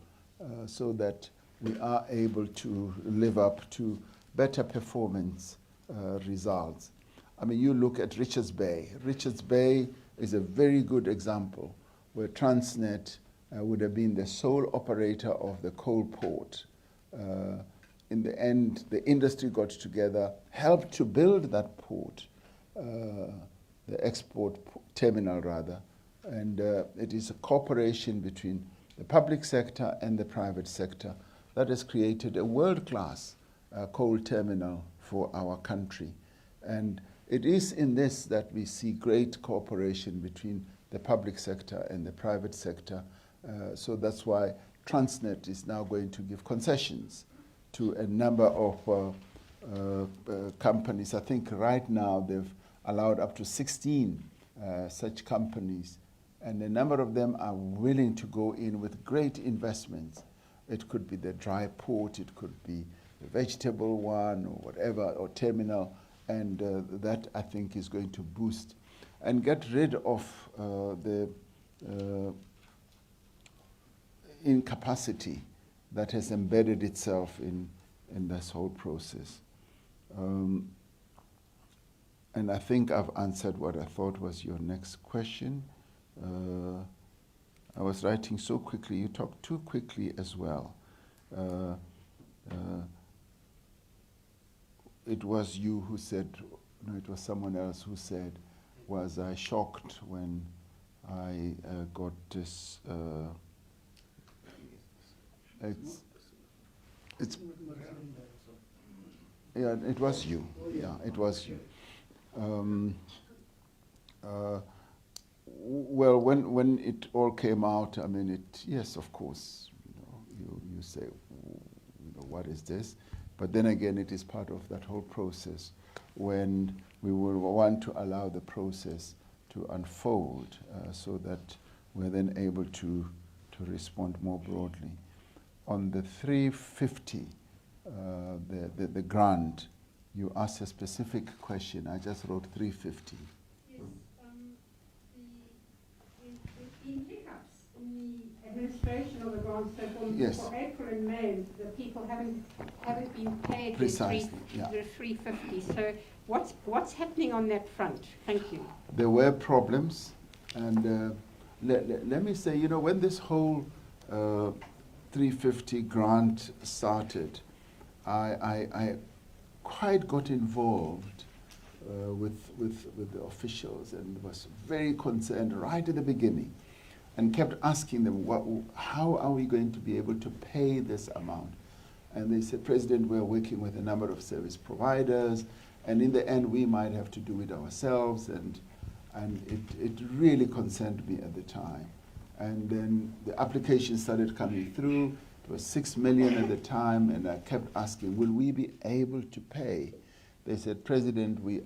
so that we are able to live up to better performance results. I mean, you look at Richards Bay. Richards Bay is a very good example where Transnet would have been the sole operator of the coal port. In the end, the industry got together, helped to build that port, the export terminal rather, and it is a cooperation between the public sector and the private sector that has created a world-class coal terminal for our country. And it is in this that we see great cooperation between the public sector and the private sector. So that's why Transnet is now going to give concessions to a number of companies. I think right now they've allowed up to 16 such companies, and a number of them are willing to go in with great investments. It could be the dry port, it could be the vegetable one, or whatever, or terminal, and that I think is going to boost and get rid of the incapacity that has embedded itself in this whole process. And I think I've answered what I thought was your next question. I was writing so quickly, you talked too quickly as well. It was you who said, no, it was someone else who said, was I shocked when I got this, it's yeah, it was you. Yeah, it was you. Well, when it all came out, I mean, yes, of course, you say, what is this? But then again, it is part of that whole process when we will want to allow the process to unfold so that we're then able to respond more broadly. On the 350, the grant, you asked a specific question. I just wrote 350. Yes, the hiccups in the administration of the grants, so for April and May, the people haven't been paid the 350. So what's happening on that front? Thank you. There were problems, and let me say, when this whole 350 grant started, I quite got involved with the officials and was very concerned right at the beginning and kept asking them, how are we going to be able to pay this amount? And they said, President, we're working with a number of service providers, and in the end we might have to do it ourselves, and it really concerned me at the time. And then the application started coming through. It was 6 million at the time, and I kept asking, will we be able to pay? They said, President, we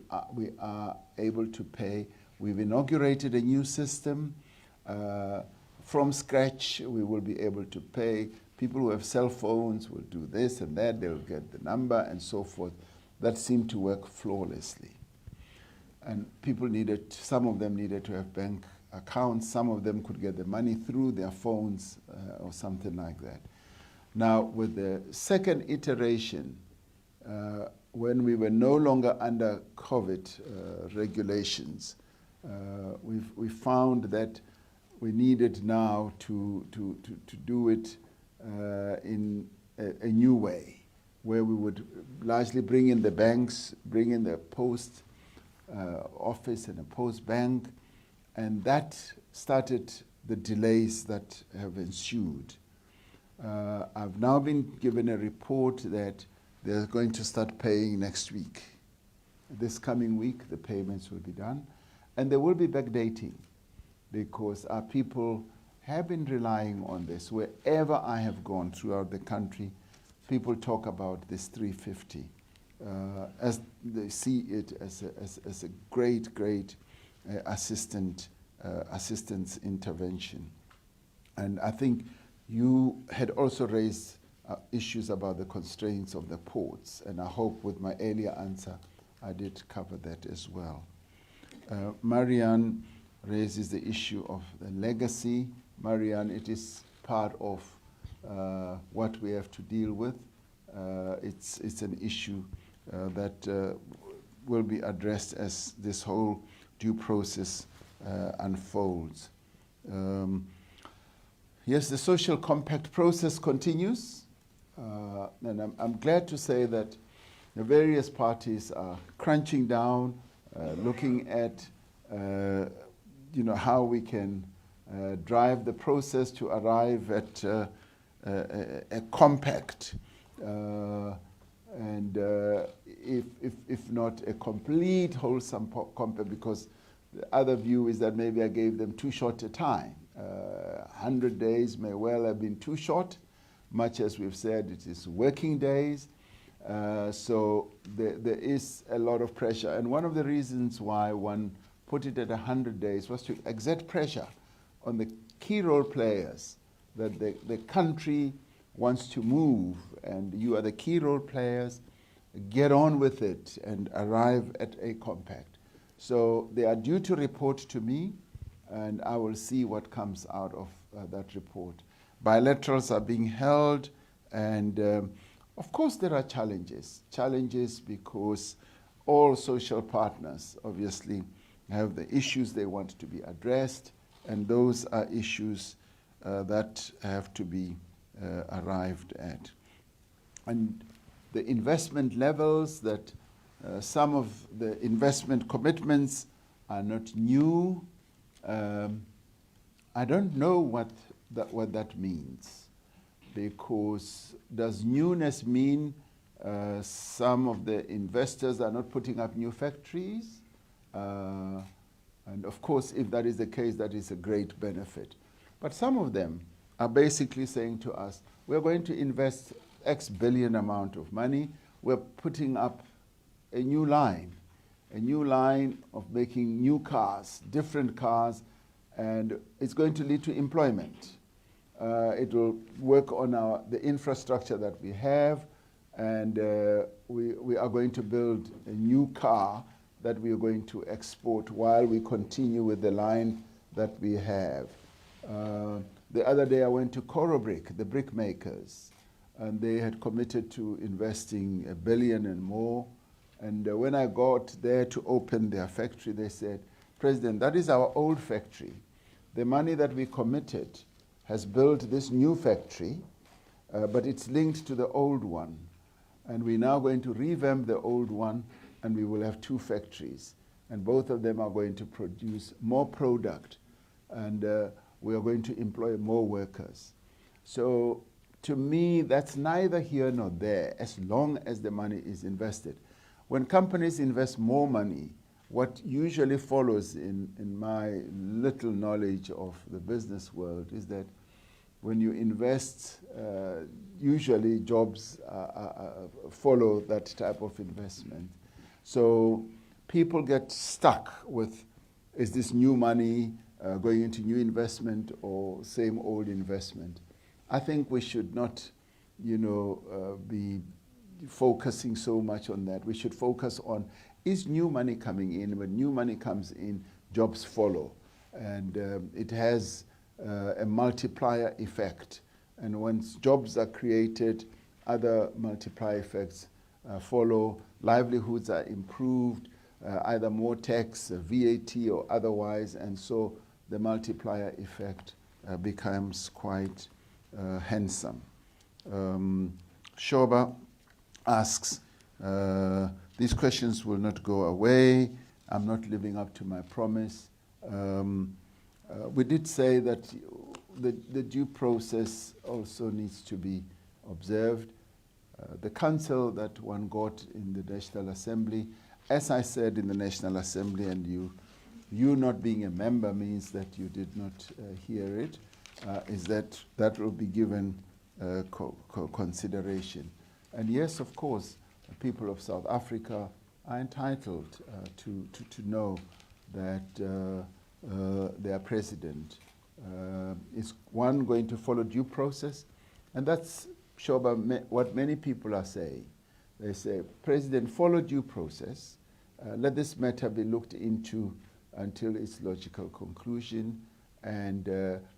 are able to pay. We've inaugurated a new system. From scratch, we will be able to pay. People who have cell phones will do this and that. They'll get the number and so forth. That seemed to work flawlessly. And people some of them needed to have bank accounts. Some of them could get the money through their phones or something like that. Now, with the second iteration, when we were no longer under COVID regulations, we found that we needed now to do it in a new way, where we would largely bring in the banks, bring in the post office and a post bank, and that started the delays that have ensued. I've now been given a report that they're going to start paying next week. This coming week, the payments will be done, and there will be backdating, because our people have been relying on this. Wherever I have gone throughout the country, people talk about this 350 as they see it as a great assistance intervention. And I think you had also raised issues about the constraints of the ports, and I hope with my earlier answer I did cover that as well. Marianne raises the issue of the legacy. Marianne, it is part of what we have to deal with. It's an issue that will be addressed as this whole due process unfolds. Yes, the social compact process continues, and I'm glad to say that the various parties are crunching down, looking at how we can drive the process to arrive at a compact, and if not a complete wholesome compact, because the other view is that maybe I gave them too short a time. 100 days may well have been too short, much as we've said it is working days. So there is a lot of pressure. And one of the reasons why one put it at 100 days was to exert pressure on the key role players, that the country wants to move, and you are the key role players, get on with it and arrive at a compact. So they are due to report to me, and I will see what comes out of that report. Bilaterals are being held, and of course there are challenges. Challenges because all social partners obviously have the issues they want to be addressed, and those are issues that have to be arrived at. And the investment levels, that some of the investment commitments are not new. I don't know what that means, because does newness mean some of the investors are not putting up new factories? And of course, if that is the case, that is a great benefit. But some of them are basically saying to us, we're going to invest X billion amount of money, we're putting up a new line of making new cars, different cars, and it's going to lead to employment. It will work on the infrastructure that we have, and we are going to build a new car that we are going to export while we continue with the line that we have. The other day I went to Corobrick, the brick makers, and they had committed to investing $1 billion and more. And when I got there to open their factory, they said, President, that is our old factory. The money that we committed has built this new factory, but it's linked to the old one. And we're now going to revamp the old one, and we will have 2 factories. And both of them are going to produce more product, and we are going to employ more workers. So to me, that's neither here nor there, as long as the money is invested. When companies invest more money, what usually follows in my little knowledge of the business world is that when you invest, usually jobs follow that type of investment. So people get stuck with, is this new money going into new investment or same old investment? I think we should not, be focusing so much on that. We should focus on, is new money coming in? When new money comes in, jobs follow. And it has a multiplier effect. And once jobs are created, other multiplier effects follow. Livelihoods are improved, either more tax, VAT or otherwise, and so the multiplier effect becomes quite handsome. Shoba asks, these questions will not go away. I'm not living up to my promise. We did say that the due process also needs to be observed. The counsel that one got in the National Assembly, as I said in the National Assembly, and you not being a member means that you did not hear it, is that will be given consideration. And yes, of course, the people of South Africa are entitled to know that their president is one going to follow due process, and that's Shoba, what many people are saying. They say, President, follow due process. Let this matter be looked into until its logical conclusion, and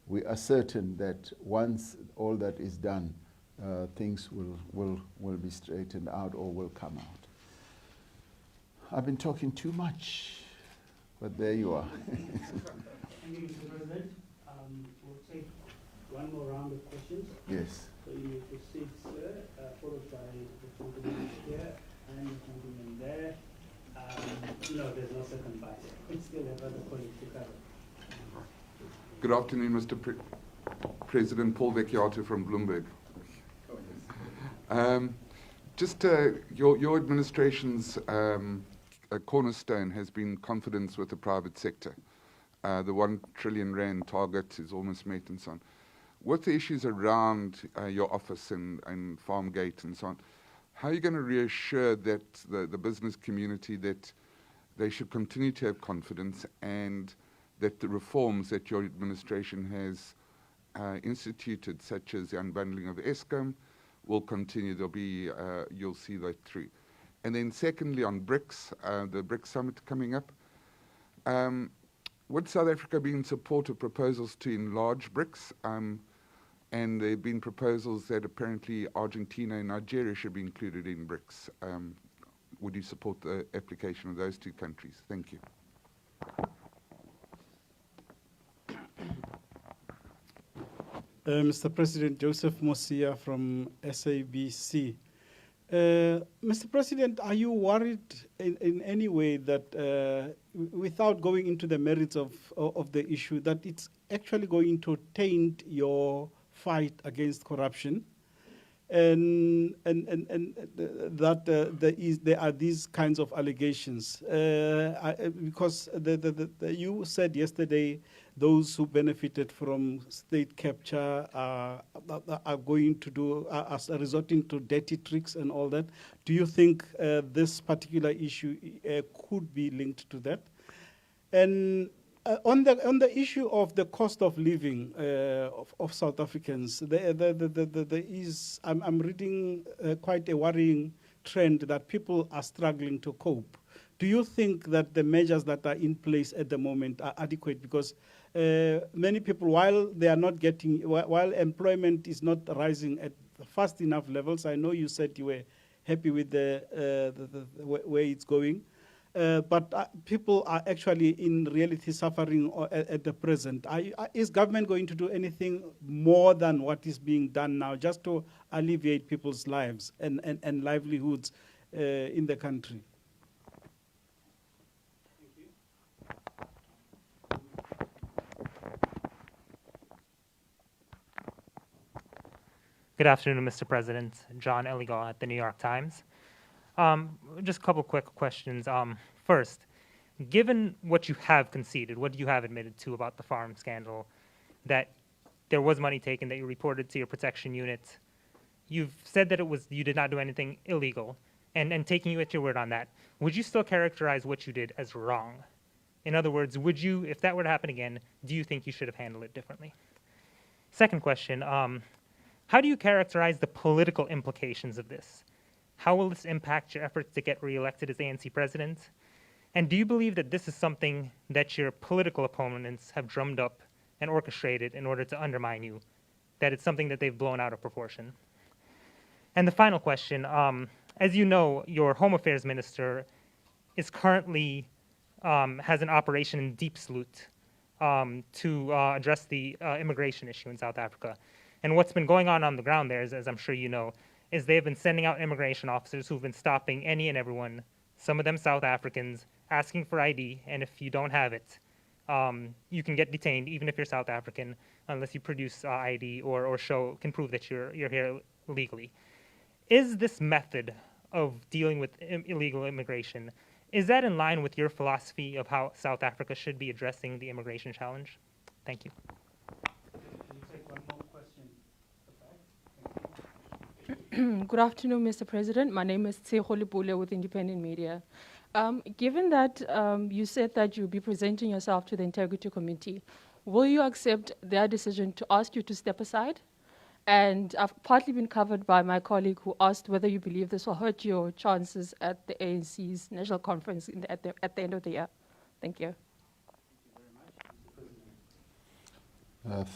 we are certain that once all that is done, things will be straightened out or will come out. I've been talking too much, but there you are. Thank you, Mr. President. We'll take one more round of questions. Yes. So you may proceed, sir, followed by the gentleman here and the gentleman there. No, there's no second bite. We still have other colleagues to cover. Good afternoon, Mr. President. Paul Vecchiato from Bloomberg. Your administration's cornerstone has been confidence with the private sector. The 1 trillion rand target is almost met and so on. With the issues around your office and Farmgate and so on, how are you going to reassure that the business community that they should continue to have confidence and that the reforms that your administration has instituted, such as the unbundling of Eskom, will continue? There'll be, you'll see that through. And then secondly, on BRICS, the BRICS summit coming up, would South Africa be in support of proposals to enlarge BRICS? And there have been proposals that apparently Argentina and Nigeria should be included in BRICS. Would you support the application of those two countries? Thank you. Mr. President, Joseph Mosia from SABC. Mr. President, are you worried in any way that, without going into the merits of the issue, that it's actually going to taint your fight against corruption, and that there are these kinds of allegations? Because you said yesterday those who benefited from state capture are going to do, are resorting to dirty tricks and all that. Do you think this particular issue could be linked to that? And on the issue of the cost of living of South Africans, I'm reading quite a worrying trend that people are struggling to cope. Do you think that the measures that are in place at the moment are adequate? Because many people, while they are not getting, while employment is not rising at fast enough levels, I know you said you were happy with the way it's going, but people are actually in reality suffering at the present. Is government going to do anything more than what is being done now, just to alleviate people's lives and livelihoods in the country? Good afternoon, Mr. President. John Eligal at the New York Times. Just a couple quick questions. First, given what you have conceded, what you have admitted to about the farm scandal, that there was money taken, that you reported to your protection unit, you've said that you did not do anything illegal, and taking you at your word on that, would you still characterize what you did as wrong? In other words, would you, if that were to happen again, do you think you should have handled it differently? Second question, how do you characterize the political implications of this? How will this impact your efforts to get reelected as ANC president? And do you believe that this is something that your political opponents have drummed up and orchestrated in order to undermine you, that it's something that they've blown out of proportion? And the final question, as you know, your Home Affairs Minister is currently, has an operation in Deep Sloot to address the immigration issue in South Africa. And what's been going on the ground there is, as I'm sure you know, is they've been sending out immigration officers who've been stopping any and everyone, some of them South Africans, asking for ID, and if you don't have it, you can get detained even if you're South African unless you produce ID or can prove that you're here legally. Is this method of dealing with illegal immigration, is that in line with your philosophy of how South Africa should be addressing the immigration challenge? Thank you. Can you take one more question? Good afternoon, Mr. President. My name is Cyril with Independent Media. Given that you said that you'll be presenting yourself to the Integrity Committee, will you accept their decision to ask you to step aside? And I've partly been covered by my colleague who asked whether you believe this will hurt your chances at the ANC's national conference at the end of the year. Thank you.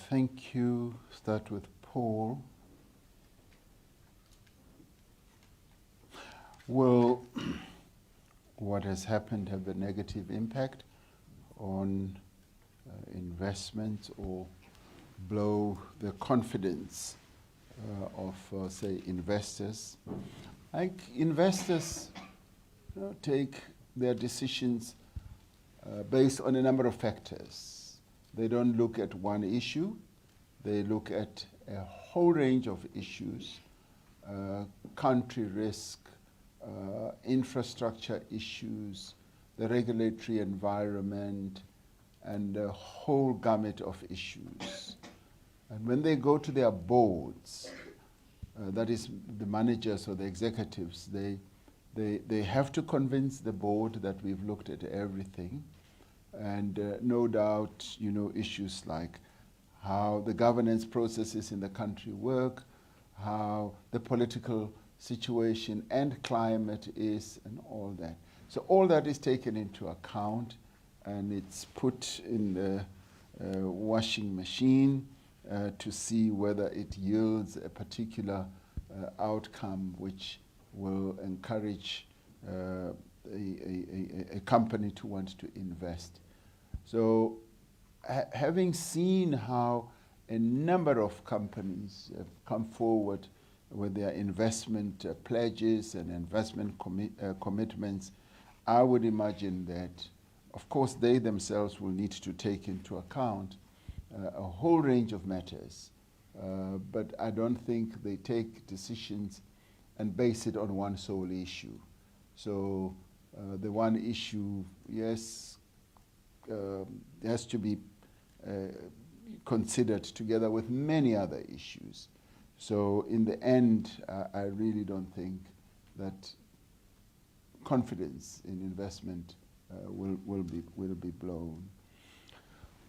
Thank you. Start with Paul. Will what has happened have a negative impact on investment or blow the confidence of, say, investors? Like investors take their decisions based on a number of factors. They don't look at one issue. They look at a whole range of issues, country risk, infrastructure issues, the regulatory environment, and a whole gamut of issues. And when they go to their boards, that is the managers or the executives, they have to convince the board that we've looked at everything. And no doubt, issues like how the governance processes in the country work, how the political situation and climate is, and all that. So all that is taken into account, and it's put in the washing machine to see whether it yields a particular outcome which will encourage a company to want to invest. So having seen how a number of companies have come forward with their investment pledges and investment commitments, I would imagine that, of course, they themselves will need to take into account a whole range of matters. But I don't think they take decisions and base it on one sole issue. So the one issue, yes, has to be considered together with many other issues. So in the end, I really don't think that confidence in investment will be blown.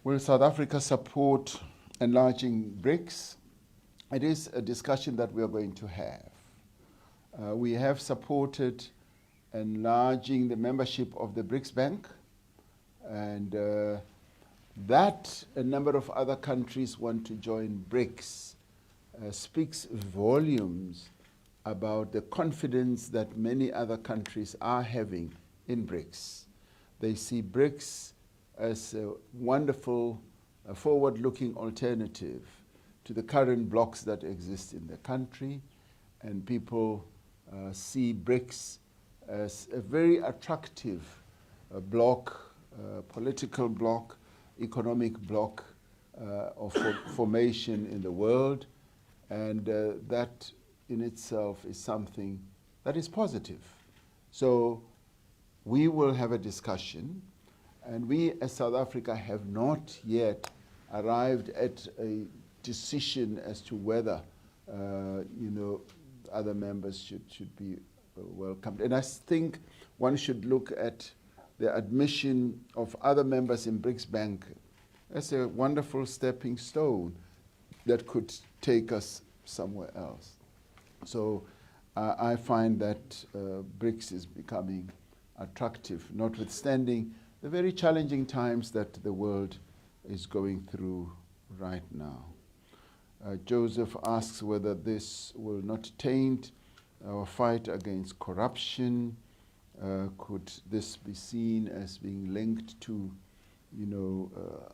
Will South Africa support enlarging BRICS? It is a discussion that we are going to have. We have supported enlarging the membership of the BRICS Bank, and that a number of other countries want to join BRICS speaks volumes about the confidence that many other countries are having in BRICS. They see BRICS as a wonderful, forward-looking alternative to the current blocks that exist in the country, and people see BRICS as a very attractive bloc, political bloc, economic bloc of formation in the world, and that in itself is something that is positive. So we will have a discussion, and we as South Africa have not yet arrived at a decision as to whether other members should be welcomed. And I think one should look at the admission of other members in BRICS Bank as a wonderful stepping stone that could take us somewhere else. So I find that BRICS is becoming attractive, notwithstanding the very challenging times that the world is going through right now. Joseph asks whether this will not taint our fight against corruption. Could this be seen as being linked to,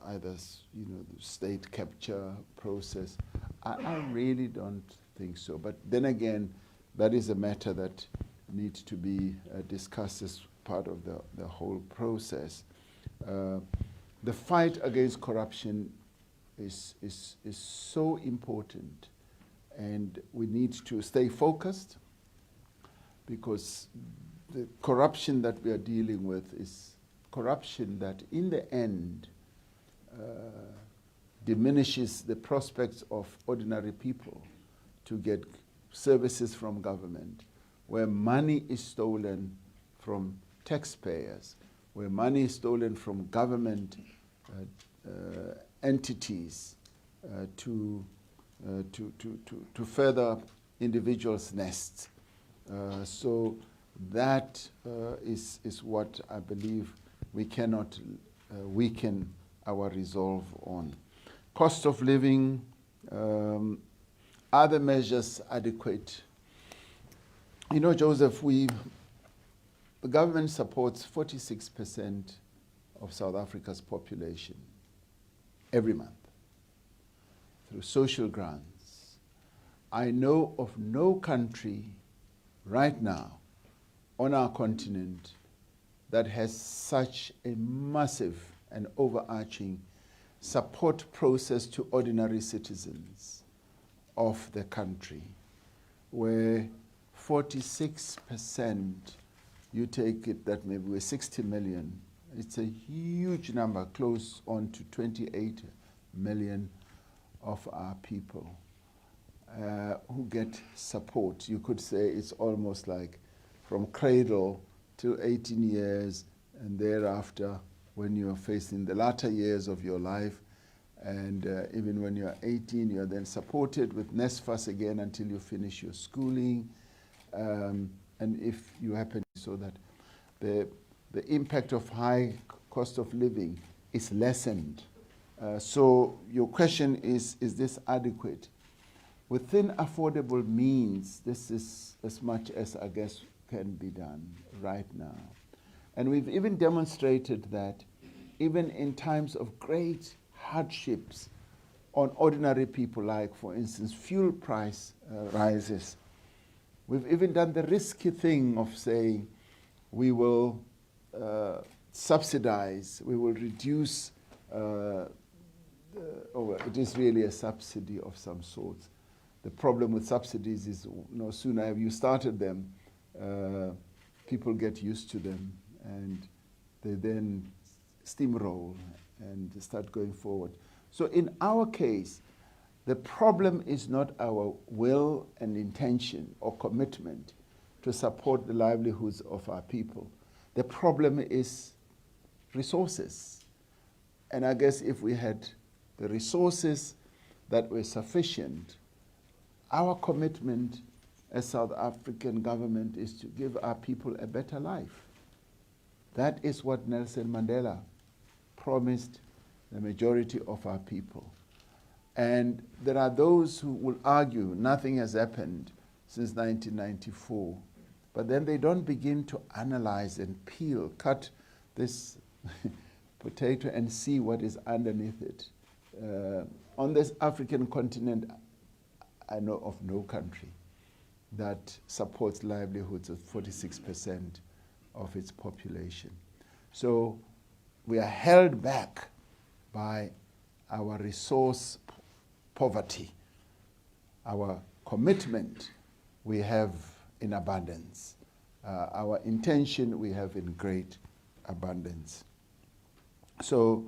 either the state capture process? I really don't think so. But then again, that is a matter that needs to be discussed as part of the whole process. The fight against corruption is so important, and we need to stay focused, because the corruption that we are dealing with is corruption that in the end diminishes the prospects of ordinary people to get services from government, where money is stolen from taxpayers, where money is stolen from government entities to further individuals' nests. So that is what I believe we cannot weaken our resolve on. Cost of living, are the measures adequate? You know, Joseph, the government supports 46% of South Africa's population every month through social grants. I know of no country right now on our continent that has such a massive and overarching support process to ordinary citizens of the country, where 46%, you take it that maybe we're 60 million, it's a huge number, close on to 28 million of our people who get support. You could say it's almost like from cradle to 18 years, and thereafter when you're facing the latter years of your life, and even when you're 18, you're then supported with NSFAS again until you finish your schooling. And if you happen, so that the impact of high cost of living is lessened. So your question is this adequate? Within affordable means, this is as much as I guess can be done right now. And we've even demonstrated that even in times of great hardships on ordinary people, like for instance fuel price rises, we've even done the risky thing of saying we will subsidize, we will reduce, it is really a subsidy of some sort. The problem with subsidies is no sooner have you started them, people get used to them and they then steamroll and start going forward. So in our case, the problem is not our will and intention or commitment to support the livelihoods of our people. The problem is resources. And I guess if we had the resources that were sufficient, our commitment as South African government is to give our people a better life. That is what Nelson Mandela promised the majority of our people. And there are those who will argue nothing has happened since 1994, but then they don't begin to analyze and peel, cut this potato and see what is underneath it. On this African continent, I know of no country that supports livelihoods of 46% of its population. So we are held back by our resource poverty. Our commitment we have in abundance. Our intention we have in great abundance. So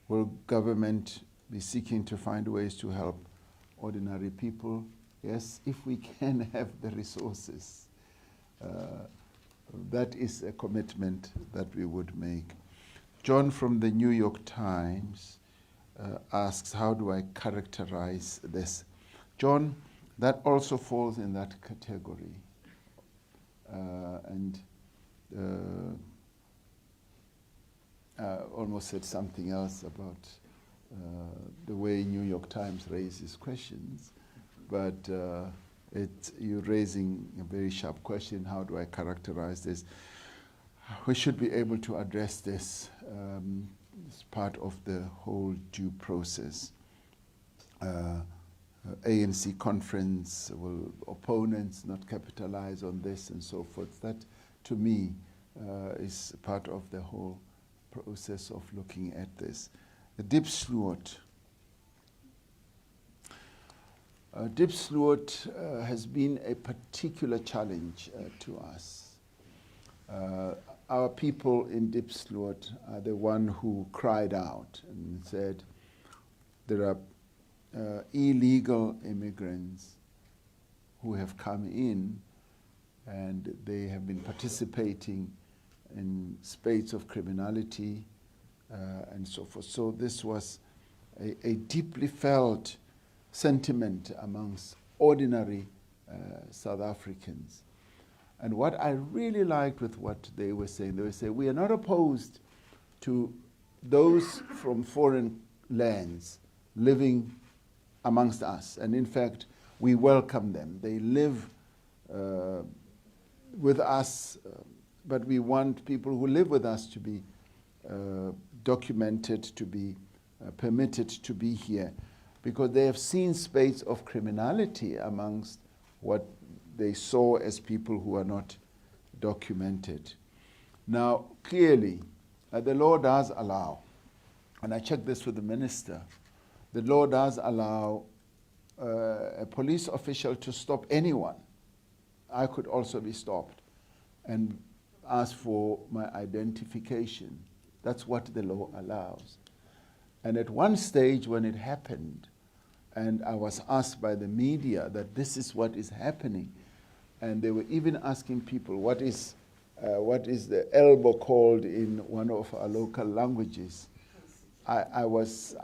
will government be seeking to find ways to help ordinary people? Yes, if we can have the resources. That is a commitment that we would make. John from the New York Times asks, how do I characterize this? John, that also falls in that category. Almost said something else about the way New York Times raises questions, but you're raising a very sharp question, how do I characterize this? We should be able to address this as part of the whole due process. ANC conference? Will opponents not capitalize on this and so forth? That, to me, is part of the whole process of looking at this. The Diepsloot. Diepsloot has been a particular challenge to us. Our people in Diepsloot are the one who cried out and said, there are illegal immigrants who have come in and they have been participating in spades of criminality and so forth. So this was a deeply felt sentiment amongst ordinary South Africans. And what I really liked with what they were saying, we are not opposed to those from foreign lands living amongst us. And in fact, we welcome them. They live with us, but we want people who live with us to be documented, to be permitted to be here, because they have seen spades of criminality amongst what they saw as people who are not documented. Now, clearly, the law does allow, and I checked this with the minister, the law does allow a police official to stop anyone. I could also be stopped and ask for my identification. That's what the law allows. And at one stage when it happened, and I was asked by the media that this is what is happening, and they were even asking people, what is the elbow called in one of our local languages? I was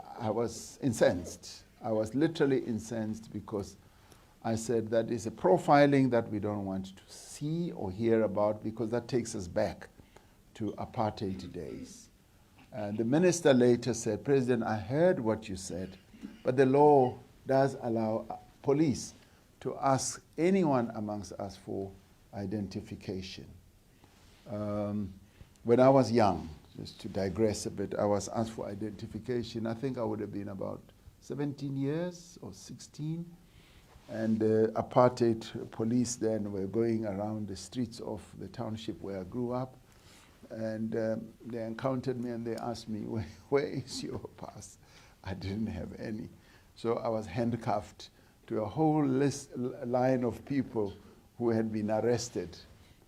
incensed. I was literally incensed because I said that is a profiling that we don't want to see or hear about, because that takes us back to apartheid days. And the minister later said, President, I heard what you said, but the law does allow police to ask anyone amongst us for identification. When I was young, just to digress a bit, I was asked for identification. I think I would have been about 17 years or 16. And the apartheid police then were going around the streets of the township where I grew up. And they encountered me and they asked me, where is your pass? I didn't have any. So I was handcuffed to a whole line of people who had been arrested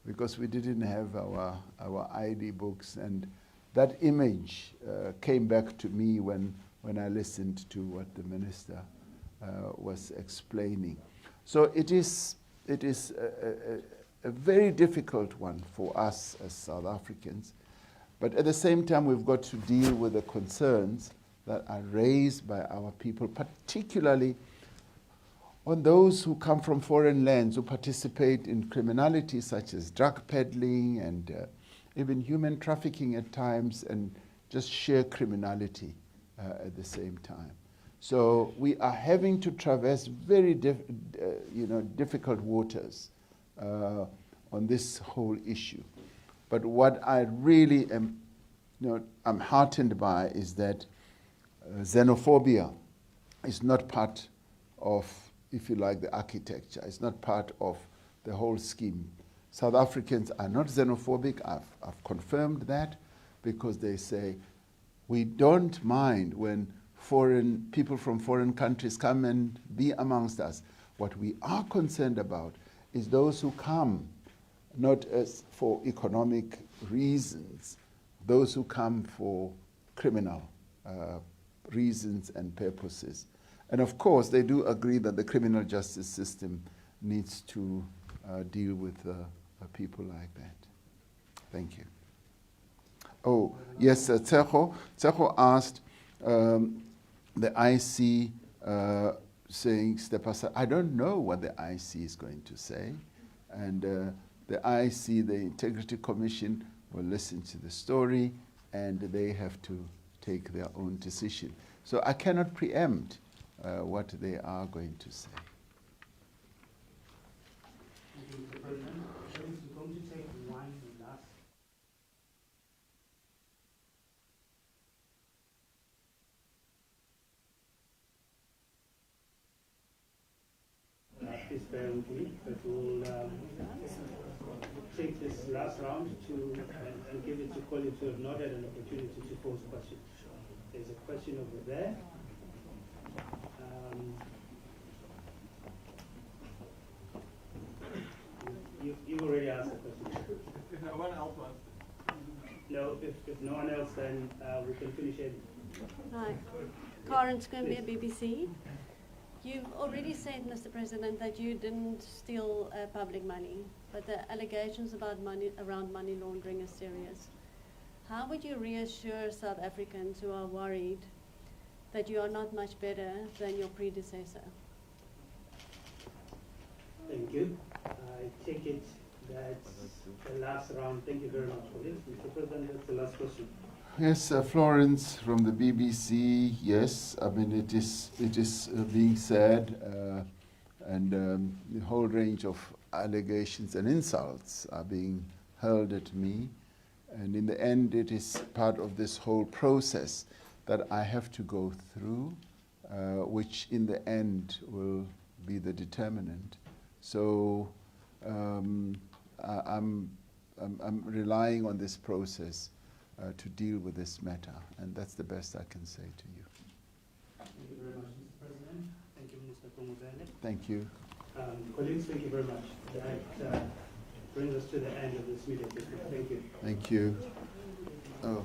because we didn't have our ID books. And that image came back to me when I listened to what the minister was explaining. So it is a very difficult one for us as South Africans, but at the same time we've got to deal with the concerns that are raised by our people, particularly on those who come from foreign lands, who participate in criminality such as drug peddling and even human trafficking at times, and just sheer criminality at the same time. So we are having to traverse very difficult waters on this whole issue. But what I really am, I'm heartened by is that xenophobia is not part of, if you like, the architecture. It's not part of the whole scheme. South Africans are not xenophobic. I've confirmed that, because they say, we don't mind when foreign people from foreign countries come and be amongst us. What we are concerned about is those who come not as for economic reasons, those who come for criminal reasons and purposes. And of course, they do agree that the criminal justice system needs to deal with people like that. Thank you. Oh, yes, Tseho asked the IC saying step aside. I don't know what the IC is going to say. And the IC, the Integrity Commission, will listen to the story and they have to take their own decision. So I cannot preempt what they are going to say. Thank you, Mr. President. We're going to take one last. bear with me, but we'll take this last round and give it to colleagues who have not had an opportunity to pose questions. There's a question over there. You've already asked a question. If no one else wants to. No, if no one else, then we can finish it. Hi. Karen Skimby, BBC. You've already said, Mr. President, that you didn't steal public money, but the allegations about around money laundering are serious. How would you reassure South Africans who are worried that you are not much better than your predecessor? Thank you. I take it that's the last round. Thank you very much for this. Mr. President, that's the last question. Yes, Florence from the BBC. Yes, I mean it is being said, and the whole range of allegations and insults are being hurled at me, and in the end, it is part of this whole process that I have to go through, which in the end will be the determinant. So I'm relying on this process to deal with this matter, and that's the best I can say to you. Thank you very much, Mr. President. Thank you, Minister Promubele. Thank you. Colleagues, thank you very much. That brings us to the end of this meeting. Thank you. Thank you. Oh.